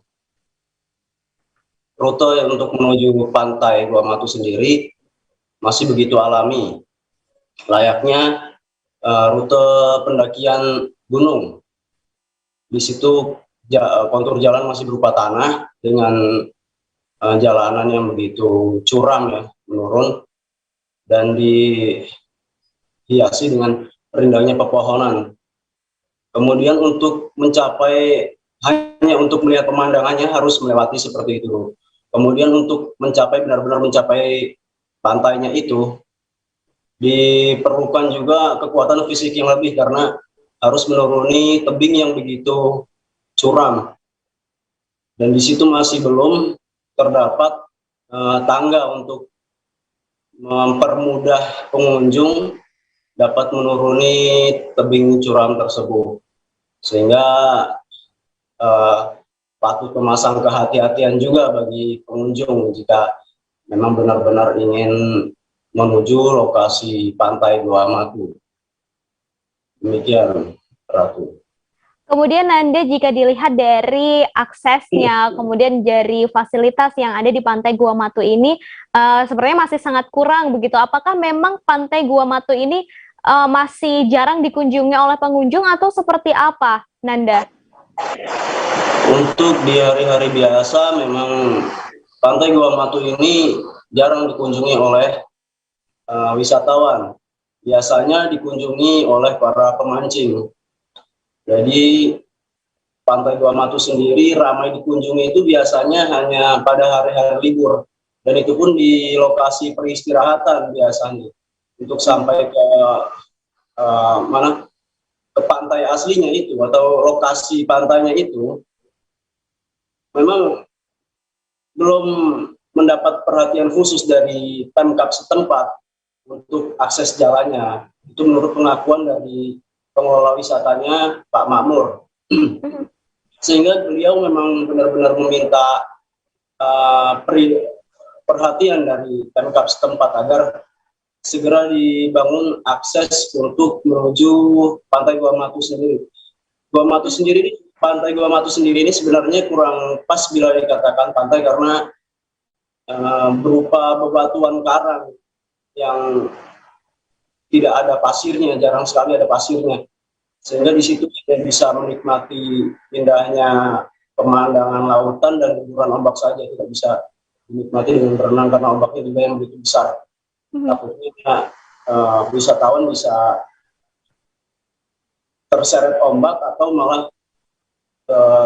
rute yang untuk menuju Pantai Gua Matu sendiri masih begitu alami, layaknya rute pendakian gunung. Di situ kontur jalan masih berupa tanah dengan jalanan yang begitu curam ya, menurun, dan dihiasi dengan rindangnya pepohonan. Kemudian untuk mencapai, hanya untuk melihat pemandangannya harus melewati seperti itu. Kemudian untuk mencapai, benar-benar mencapai pantainya itu, diperlukan juga kekuatan fisik yang lebih karena harus menuruni tebing yang begitu curam. Dan di situ masih belum terdapat tangga untuk mempermudah pengunjung dapat menuruni tebing curam tersebut. Sehingga patut memasang kehati-hatian juga bagi pengunjung jika memang benar-benar ingin menuju lokasi Pantai Gua Matu. Demikian, Ratu. Kemudian Nanda, jika dilihat dari aksesnya, kemudian dari fasilitas yang ada di Pantai Gua Matu ini, sebenarnya masih sangat kurang begitu. Apakah memang Pantai Gua Matu ini masih jarang dikunjungi oleh pengunjung atau seperti apa, Nanda? Untuk di hari-hari biasa memang Pantai Gua Matu ini jarang dikunjungi oleh wisatawan. Biasanya dikunjungi oleh para pemancing. Jadi Pantai Gua Matu sendiri ramai dikunjungi itu biasanya hanya pada hari-hari libur. Dan itu pun di lokasi peristirahatan biasanya. Untuk sampai ke ke pantai aslinya itu atau lokasi pantainya itu memang belum mendapat perhatian khusus dari Pemkab setempat untuk akses jalannya. Itu menurut pengakuan dari pengelola wisatanya Pak Makmur. Sehingga beliau memang benar-benar meminta perhatian dari Pemkab setempat agar segera dibangun akses untuk menuju Pantai Gua Matu sendiri. Pantai Gua Matu sendiri ini sebenarnya kurang pas bila dikatakan pantai karena berupa bebatuan karang yang tidak ada pasirnya, jarang sekali ada pasirnya. Sehingga di situ kita bisa menikmati indahnya pemandangan lautan dan guguran ombak saja, tidak bisa dinikmati dengan berenang karena ombaknya juga yang begitu besar. Takutnya wisatawan bisa terseret ombak atau malah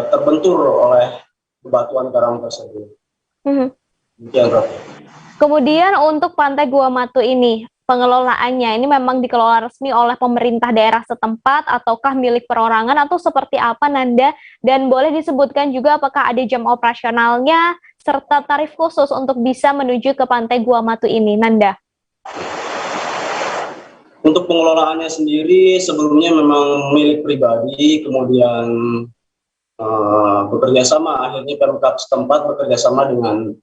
terbentur oleh bebatuan karang tersebut. Kemudian untuk Pantai Gua Matu ini, pengelolaannya ini memang dikelola resmi oleh pemerintah daerah setempat ataukah milik perorangan atau seperti apa, Nanda? Dan boleh disebutkan juga apakah ada jam operasionalnya serta tarif khusus untuk bisa menuju ke Pantai Gua Matu ini, Nanda? Untuk pengelolaannya sendiri sebelumnya memang milik pribadi, kemudian bekerja sama, akhirnya Pemkab setempat bekerja sama dengan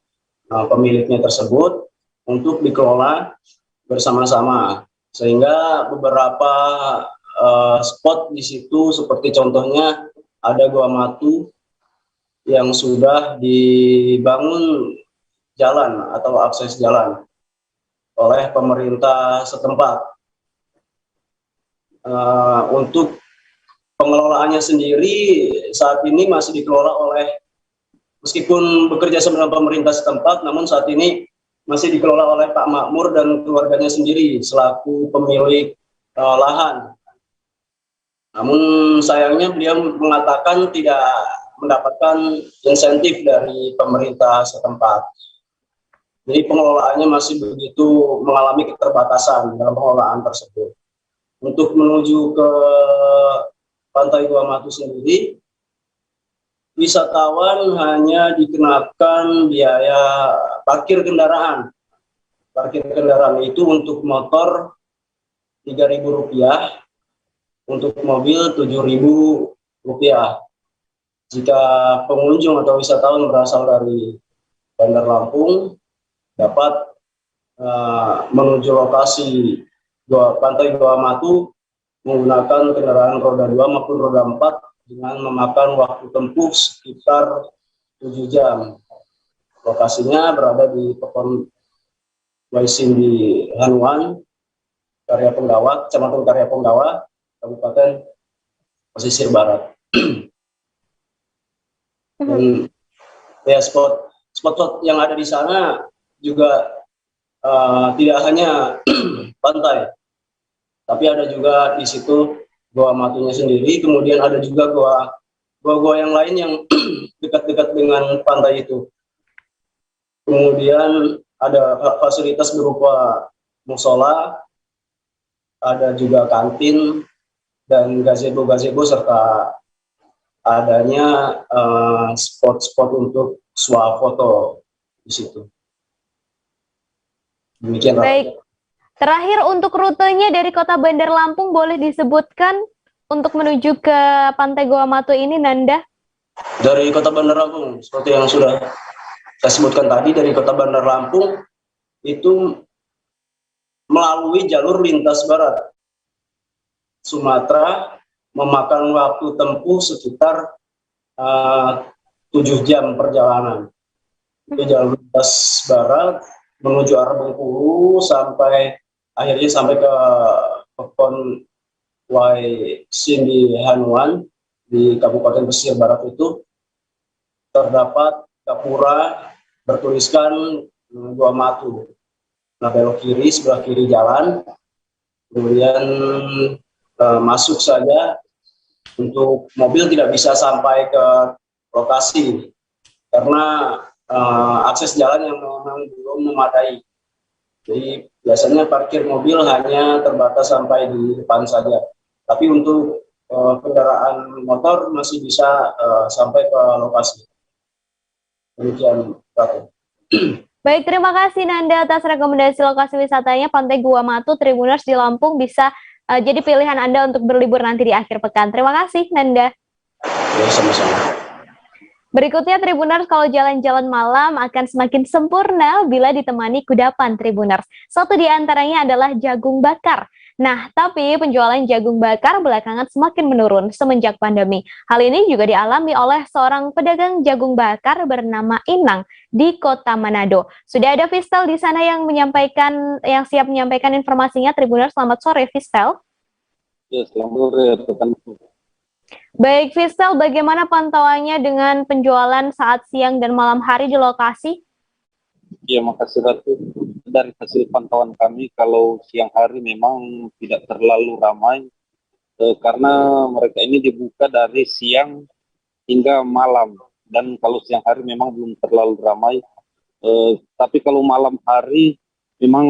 pemiliknya tersebut untuk dikelola bersama-sama, sehingga beberapa spot di situ seperti contohnya ada Gua Matu yang sudah dibangun jalan atau akses jalan oleh pemerintah setempat. Untuk pengelolaannya sendiri saat ini masih dikelola oleh, meskipun bekerja sama dengan pemerintah setempat, namun saat ini masih dikelola oleh Pak Makmur dan keluarganya sendiri selaku pemilik lahan. Namun sayangnya beliau mengatakan tidak mendapatkan insentif dari pemerintah setempat. Jadi pengelolaannya masih begitu mengalami keterbatasan dalam pengelolaan tersebut. Untuk menuju ke Pantai Gua Matu sendiri, wisatawan hanya dikenakan biaya parkir kendaraan. Parkir kendaraan itu untuk motor Rp3.000, untuk mobil Rp7.000. Jika pengunjung atau wisatawan berasal dari Bandar Lampung dapat menuju lokasi Pantai Gua Matu menggunakan kendaraan roda 2 maupun roda 4 dengan memakan waktu tempuh sekitar 7 jam. Lokasinya berada di Pekon Waisin di Hanuan, Karya Penggawa, Kecamatan Karya Penggawa, Kabupaten Pesisir Barat. Dan ya spot-spot yang ada di sana juga tidak hanya pantai, tapi ada juga di situ Gua Matunya sendiri, kemudian ada juga gua-gua yang lain yang dekat-dekat dengan pantai itu. Kemudian ada fasilitas berupa musola, ada juga kantin dan gazebo-gazebo serta adanya spot-spot untuk swafoto di situ. Demikian. Baik. Terakhir untuk rutenya dari Kota Bandar Lampung boleh disebutkan untuk menuju ke Pantai Gua Matu ini, Nanda? Dari Kota Bandar Lampung, seperti yang sudah saya sebutkan tadi, dari Kota Bandar Lampung itu melalui jalur lintas barat Sumatera, memakan waktu tempuh sekitar 7 jam perjalanan. Itu jalur lintas barat menuju arah Bengkulu sampai akhirnya sampai ke Pekon Waisin di Hanuan di Kabupaten Pesisir Barat. Itu terdapat gapura bertuliskan Gua Matu. Nah, belok kiri, sebelah kiri jalan, kemudian masuk saja. Untuk mobil tidak bisa sampai ke lokasi karena akses jalan yang memang belum memadai. Jadi biasanya parkir mobil hanya terbatas sampai di depan saja. Tapi untuk kendaraan motor masih bisa sampai ke lokasi. Demikian, Ratu. Baik, terima kasih Nanda atas rekomendasi lokasi wisatanya. Pantai Gua Matu Tribuners di Lampung bisa jadi pilihan Anda untuk berlibur nanti di akhir pekan. Terima kasih Nanda. Ya, sama-sama. Berikutnya Tribuners, kalau jalan-jalan malam akan semakin sempurna bila ditemani kudapan Tribuners. Satu di antaranya adalah jagung bakar. Nah, tapi penjualan jagung bakar belakangan semakin menurun semenjak pandemi. Hal ini juga dialami oleh seorang pedagang jagung bakar bernama Inang di Kota Manado. Sudah ada Fistel di sana yang siap menyampaikan informasinya. Tribuners, selamat sore Fistel. Ya, selamat sore rekan. Baik, Fistel, bagaimana pantauannya dengan penjualan saat siang dan malam hari di lokasi? Ya, makasih Ratu. Dari hasil pantauan kami, kalau siang hari memang tidak terlalu ramai, karena mereka ini dibuka dari siang hingga malam. Dan kalau siang hari memang belum terlalu ramai, tapi kalau malam hari memang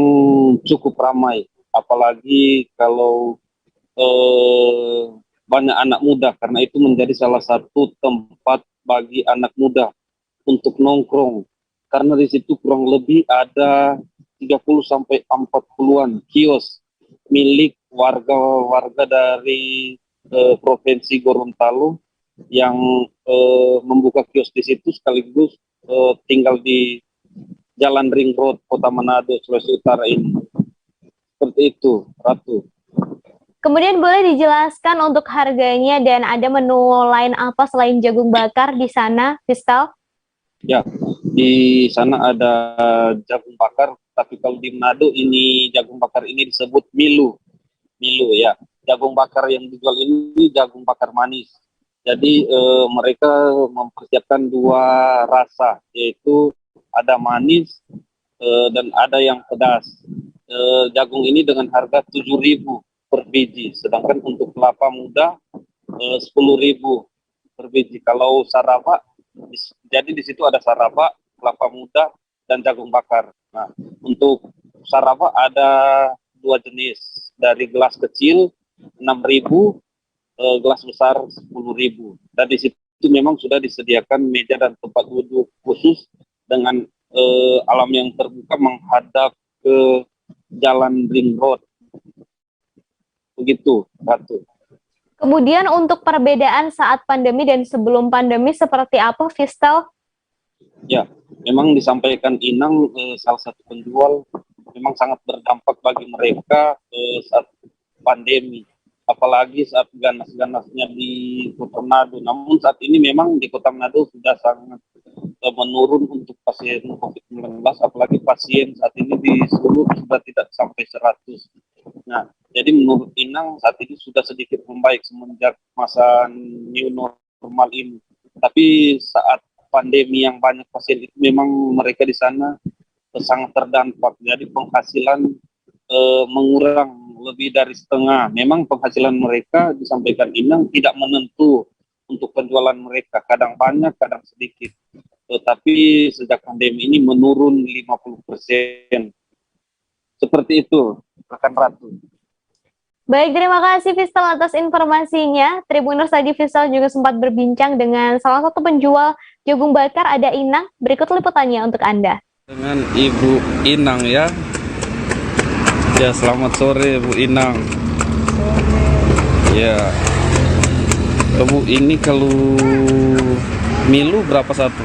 cukup ramai. Apalagi kalau banyak anak muda, karena itu menjadi salah satu tempat bagi anak muda untuk nongkrong, karena di situ kurang lebih ada 30-40-an kios milik warga-warga dari Provinsi Gorontalo yang membuka kios di situ, sekaligus tinggal di Jalan Ring Road Kota Manado, Sulawesi Utara ini. Seperti itu, Ratu. Kemudian boleh dijelaskan untuk harganya dan ada menu lain apa selain jagung bakar di sana, Fistel? Ya, di sana ada jagung bakar, tapi kalau di Manado ini jagung bakar ini disebut milu. Milu ya. Jagung bakar yang dijual ini jagung bakar manis. Jadi mereka mempersiapkan dua rasa, yaitu ada manis dan ada yang pedas. Jagung ini dengan harga 7.000 per biji, sedangkan untuk kelapa muda 10.000 per biji. Kalau saraba, jadi di situ ada saraba, kelapa muda, dan jagung bakar. Nah, untuk saraba ada 2 jenis, dari gelas kecil 6.000, gelas besar 10.000. Dan di situ memang sudah disediakan meja dan tempat duduk khusus dengan alam yang terbuka menghadap ke jalan ring road. Begitu, Ratu. Kemudian untuk perbedaan saat pandemi dan sebelum pandemi seperti apa, Fistel? Ya, memang disampaikan Inang, salah satu penjual memang sangat berdampak bagi mereka saat pandemi. Apalagi saat ganas-ganasnya di Kota Manado. Namun saat ini memang di Kota Manado sudah sangat menurun untuk pasien COVID-19, apalagi pasien saat ini di Sulu sudah tidak sampai 100. Nah, jadi menurut Inang saat ini sudah sedikit membaik semenjak masa new normal ini. Tapi saat pandemi yang banyak pasien itu memang mereka di sana sangat terdampak. Jadi penghasilan mengurang lebih dari setengah. Memang penghasilan mereka disampaikan Inang tidak menentu untuk penjualan mereka. Kadang banyak, kadang sedikit. Tetapi sejak pandemi ini menurun 50%. Seperti itu, rekan Ratu. Baik, terima kasih Fistel atas informasinya. Tribuners tadi Fistel juga sempat berbincang dengan salah satu penjual jagung bakar, ada Inang. Berikut liputannya untuk Anda. Dengan Ibu Inang ya. Ya, selamat sore Bu Inang. Ya. Bu, ini kalau Milu berapa satu?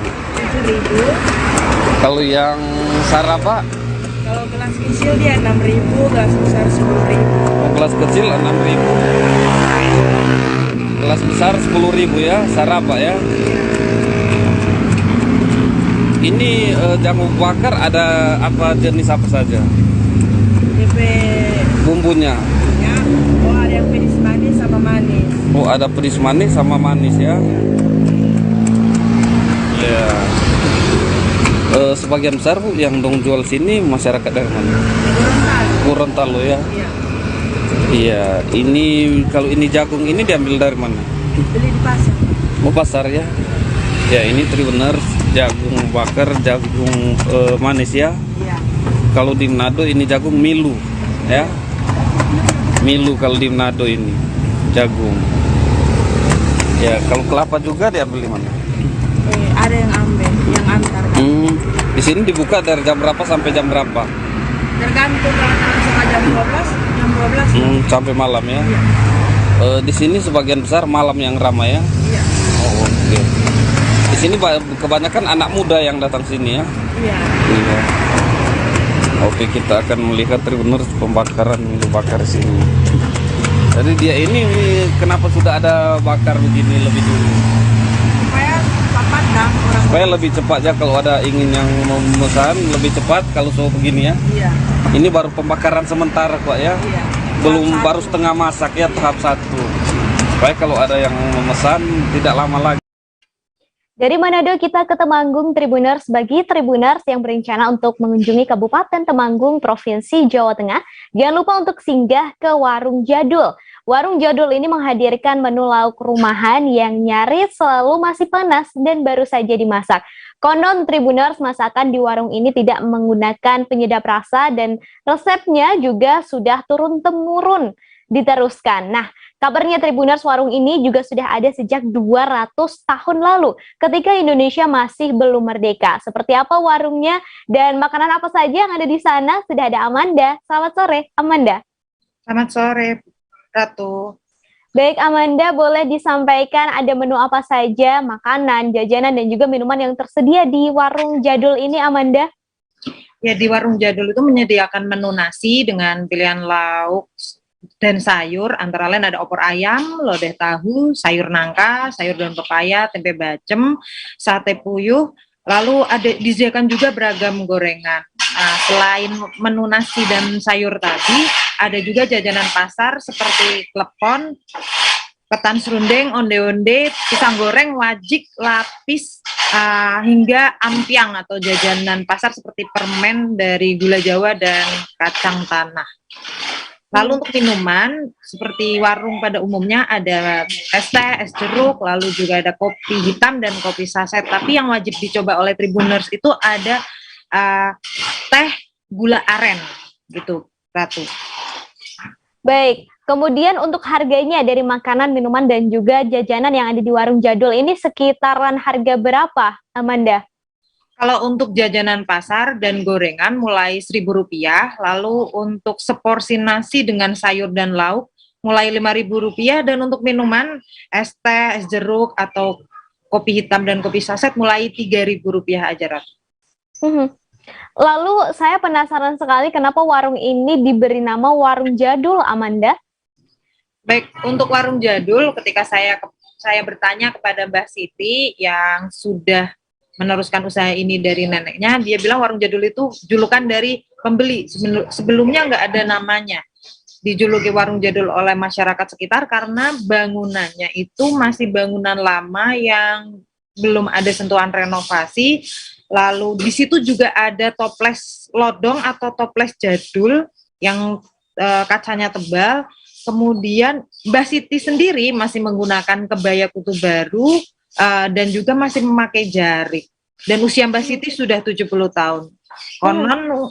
7.000. Kalau yang saraba? Kalau gelas kecil dia 6.000, gelas besar 10.000. Gelas kecil 6.000. Gelas besar 10.000 ya, saraba ya. Ini jagung bakar ada apa jenis apa saja? DP bumbunya. Ya. Oh, ada yang pedis manis sama manis. Oh, ada pedis manis sama manis ya. Ya. Sebagian besar Bu yang dong jual sini masyarakat dari mana? Gorontalo ya. Iya. Iya, ini kalau ini jagung ini diambil dari mana? Beli di pasar. Oh, pasar ya. Ya, ini Tribuners jagung bakar, jagung manis ya. Iya. Kalau di Manado ini jagung Milu ya. Milu kalau di Manado ini jagung. Ya, kalau kelapa juga diambil di mana? Ada yang ambil, yang antar. Di sini dibuka dari jam berapa sampai jam berapa? Tergantung sama jam 12, jam 12. Sampai malam ya. Iya. Di sini sebagian besar malam yang ramai ya. Iya. Oh, oke. Di sini kebanyakan anak muda yang datang sini ya. Iya. Iya. Oke, kita akan melihat Tribuners pembakaran Milu bakar sini. Jadi dia ini kenapa sudah ada bakar begini lebih dulu? Supaya cepat dah orang. Supaya lebih cepat ya kalau ada ingin yang memesan lebih cepat kalau so begini ya. Iya. Ini baru pembakaran sementara Pak ya. Iya. Belum baru setengah masak ya, tahap 1. Supaya kalau ada yang memesan tidak lama lagi. Dari Manado kita ke Temanggung, Tribuners. Bagi Tribuners yang berencana untuk mengunjungi Kabupaten Temanggung, Provinsi Jawa Tengah, jangan lupa untuk singgah ke Warung Jadul. Warung Jadul ini menghadirkan menu lauk rumahan yang nyaris selalu masih panas dan baru saja dimasak. Konon Tribuners, masakan di warung ini tidak menggunakan penyedap rasa dan resepnya juga sudah turun-temurun diteruskan. Nah, kabarnya Tribuners, warung ini juga sudah ada sejak 200 tahun lalu ketika Indonesia masih belum merdeka. Seperti apa warungnya dan makanan apa saja yang ada di sana? Sudah ada Amanda. Selamat sore, Amanda. Selamat sore, Ratu. Baik, Amanda, boleh disampaikan ada menu apa saja, makanan, jajanan, dan juga minuman yang tersedia di Warung Jadul ini, Amanda? Ya, di Warung Jadul itu menyediakan menu nasi dengan pilihan lauk dan sayur, antara lain ada opor ayam, lodeh tahu, sayur nangka, sayur daun pepaya, tempe bacem, sate puyuh, lalu disediakan juga beragam gorengan. Nah, selain menu nasi dan sayur tadi, ada juga jajanan pasar seperti klepon, ketan serundeng, onde-onde, pisang goreng, wajik, lapis, hingga ampiang atau jajanan pasar seperti permen dari gula Jawa dan kacang tanah. Lalu untuk minuman, seperti warung pada umumnya ada es teh, es jeruk, lalu juga ada kopi hitam dan kopi saset. Tapi yang wajib dicoba oleh Tribuners itu ada teh gula aren, gitu, Ratu. Baik, kemudian untuk harganya dari makanan, minuman, dan juga jajanan yang ada di warung jadul ini sekitaran harga berapa, Amanda? Kalau untuk jajanan pasar dan gorengan mulai Rp1.000, lalu untuk seporsi nasi dengan sayur dan lauk mulai Rp5.000, dan untuk minuman es teh, es jeruk, atau kopi hitam dan kopi saset mulai Rp3.000 aja, Ratu. Lalu saya penasaran sekali kenapa warung ini diberi nama warung jadul, Amanda? Baik, untuk warung jadul, ketika saya bertanya kepada Mbak Siti yang sudah meneruskan usaha ini dari neneknya, dia bilang warung jadul itu julukan dari pembeli. Sebelumnya nggak ada namanya. Dijuluki warung jadul oleh masyarakat sekitar karena bangunannya itu masih bangunan lama yang belum ada sentuhan renovasi. Lalu di situ juga ada toples lodong atau toples jadul yang kacanya tebal. Kemudian Mbak Siti sendiri masih menggunakan kebaya kutu baru, dan juga masih memakai jarik. Dan usia Mbak Siti sudah 70 tahun. Konon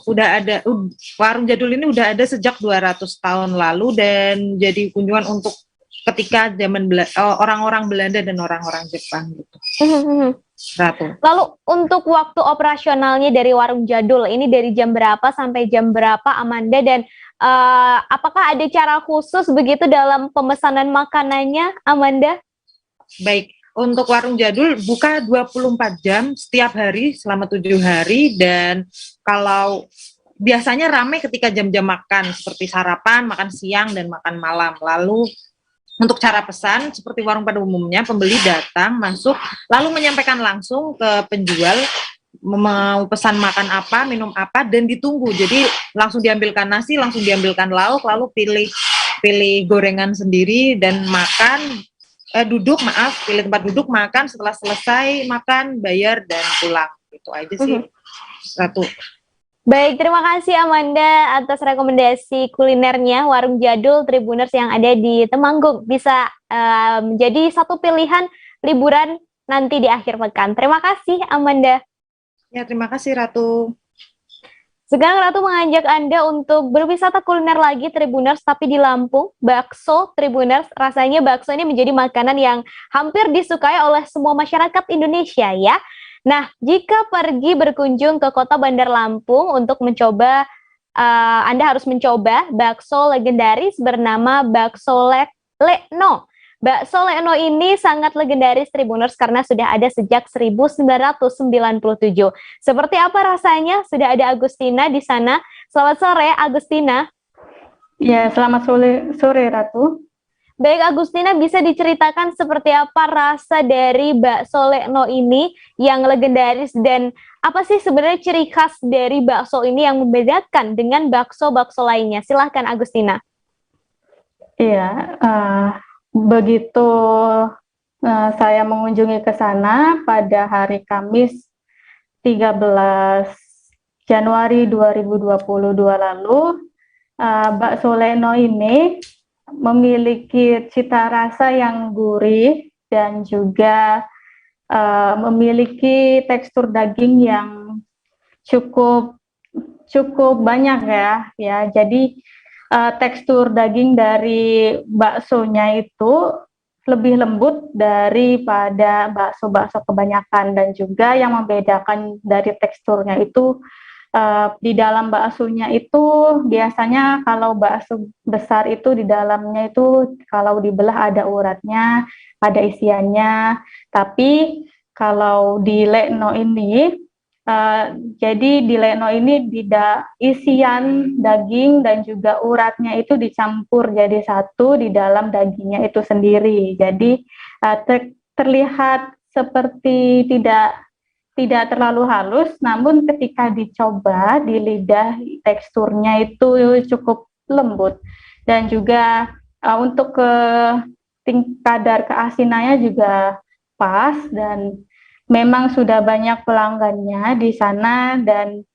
warung jadul ini udah ada sejak 200 tahun lalu dan jadi kunjungan untuk ketika zaman orang-orang Belanda dan orang-orang Jepang gitu. Ratu. Lalu untuk waktu operasionalnya dari warung jadul ini dari jam berapa sampai jam berapa, Amanda, dan apakah ada cara khusus begitu dalam pemesanan makanannya, Amanda? Baik, untuk warung jadul buka 24 jam setiap hari selama 7 hari, dan kalau biasanya ramai ketika jam-jam makan seperti sarapan, makan siang, dan makan malam. Lalu untuk cara pesan, seperti warung pada umumnya, pembeli datang, masuk, lalu menyampaikan langsung ke penjual mau pesan makan apa, minum apa, dan ditunggu. Jadi langsung diambilkan nasi, langsung diambilkan lauk, lalu pilih gorengan sendiri dan makan. Pilih tempat duduk, makan, setelah selesai makan, bayar, dan pulang. Itu aja sih, Ratu. Baik, terima kasih Amanda atas rekomendasi kulinernya warung jadul Tribuners yang ada di Temanggung. Bisa menjadi satu pilihan liburan nanti di akhir pekan. Terima kasih Amanda. Ya, terima kasih Ratu. Sekarang Ratu mengajak Anda untuk berwisata kuliner lagi Tribuners, tapi di Lampung, bakso Tribuners. Rasanya bakso ini menjadi makanan yang hampir disukai oleh semua masyarakat Indonesia ya. Nah, jika pergi berkunjung ke kota Bandar Lampung untuk mencoba, Anda harus mencoba bakso legendaris bernama Bakso Lekno. Bakso Lekno ini sangat legendaris Tribuners karena sudah ada sejak 1997. Seperti apa rasanya? Sudah ada Agustina di sana. Selamat sore, Agustina. Ya, selamat sore Ratu. Baik, Agustina, bisa diceritakan seperti apa rasa dari bakso Lekno ini yang legendaris, dan apa sih sebenarnya ciri khas dari bakso ini yang membedakan dengan bakso-bakso lainnya? Silahkan, Agustina. Iya, begitu saya mengunjungi ke sana pada hari Kamis 13 Januari 2022 lalu, bakso Lekno ini memiliki cita rasa yang gurih dan juga memiliki tekstur daging yang cukup banyak ya. Jadi tekstur daging dari baksonya itu lebih lembut daripada bakso-bakso kebanyakan, dan juga yang membedakan dari teksturnya itu di dalam baksonya itu biasanya kalau bakso besar itu di dalamnya itu kalau dibelah ada uratnya, ada isiannya. Tapi kalau di Lekno ini jadi di Lekno ini isian daging dan juga uratnya itu dicampur jadi satu di dalam dagingnya itu sendiri. Jadi terlihat seperti tidak terlalu halus, namun ketika dicoba di lidah teksturnya itu cukup lembut, dan juga untuk kadar keasinannya juga pas, dan memang sudah banyak pelanggannya di sana, dan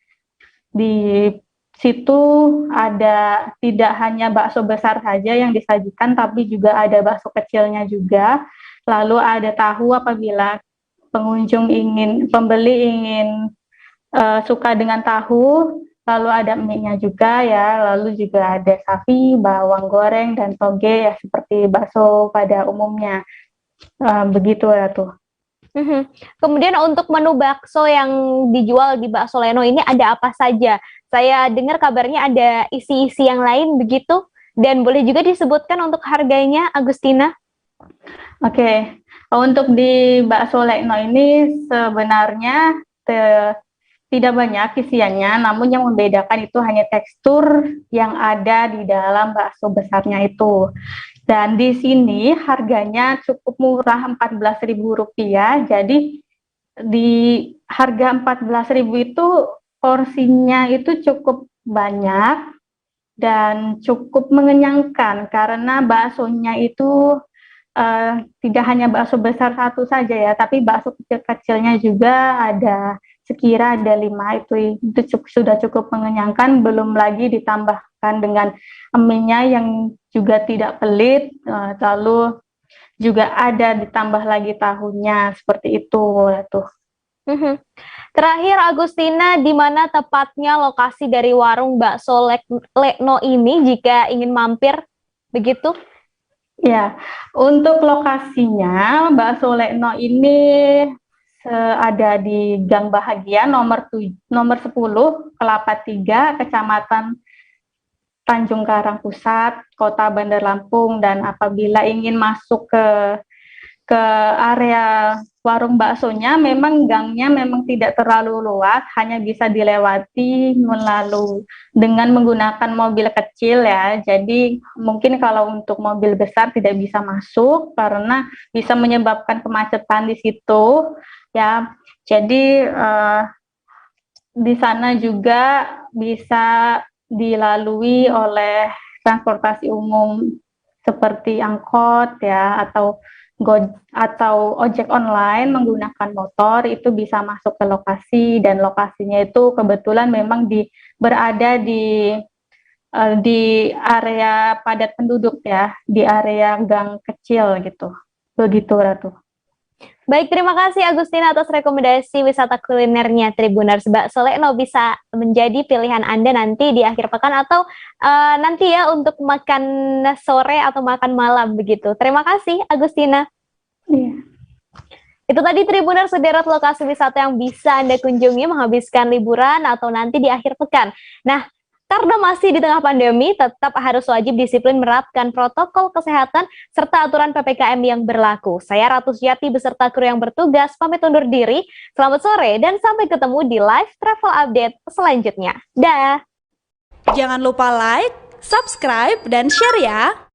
situ ada tidak hanya bakso besar saja yang disajikan, tapi juga ada bakso kecilnya juga. Lalu ada tahu apabila pembeli ingin suka dengan tahu. Lalu ada mie-nya juga ya. Lalu juga ada sapi, bawang goreng, dan toge ya seperti bakso pada umumnya. Begitu ya tuh. Kemudian untuk menu bakso yang dijual di Bakso Leno ini ada apa saja? Saya dengar kabarnya ada isi-isi yang lain begitu, dan boleh juga disebutkan untuk harganya, Agustina? Oke, untuk di Bakso Leno ini sebenarnya tidak banyak isiannya, namun yang membedakan itu hanya tekstur yang ada di dalam bakso besarnya itu. Dan di sini harganya cukup murah, Rp14.000. Jadi di harga Rp14.000 itu porsinya itu cukup banyak dan cukup mengenyangkan karena baksonya itu tidak hanya bakso besar satu saja ya, tapi bakso kecil-kecilnya juga ada, sekira ada 5 itu sudah cukup mengenyangkan, belum lagi ditambahkan dengan mie-nya yang juga tidak pelit, lalu juga ada ditambah lagi tahunya, seperti itu tuh. Terakhir Agustina, di mana tepatnya lokasi dari warung Bakso Leno ini jika ingin mampir begitu? Ya, untuk lokasinya Bakso Leno ini ada di Gang Bahagia nomor 10 Kelapa 3, Kecamatan Tanjung Karang Pusat, Kota Bandar Lampung. Dan apabila ingin masuk ke area warung baksonya, memang gangnya memang tidak terlalu luas, hanya bisa dilewati dengan menggunakan mobil kecil ya. Jadi mungkin kalau untuk mobil besar tidak bisa masuk karena bisa menyebabkan kemacetan di situ ya. Jadi di sana juga bisa dilalui oleh transportasi umum seperti angkot ya, atau ojek online menggunakan motor, itu bisa masuk ke lokasi. Dan lokasinya itu kebetulan memang berada di area padat penduduk ya, di area gang kecil gitu. Begitu Ratu. Baik, terima kasih Agustina atas rekomendasi wisata kulinernya Tribuners. Bakso Leno bisa menjadi pilihan Anda nanti di akhir pekan atau nanti ya untuk makan sore atau makan malam begitu. Terima kasih Agustina. Itu tadi Tribuners, sederet lokasi wisata yang bisa Anda kunjungi menghabiskan liburan atau nanti di akhir pekan. Nah, karena masih di tengah pandemi, tetap harus wajib disiplin menerapkan protokol kesehatan serta aturan PPKM yang berlaku. Saya Ratu Sujati beserta kru yang bertugas pamit undur diri. Selamat sore dan sampai ketemu di live travel update selanjutnya. Dah. Jangan lupa like, subscribe, dan share ya.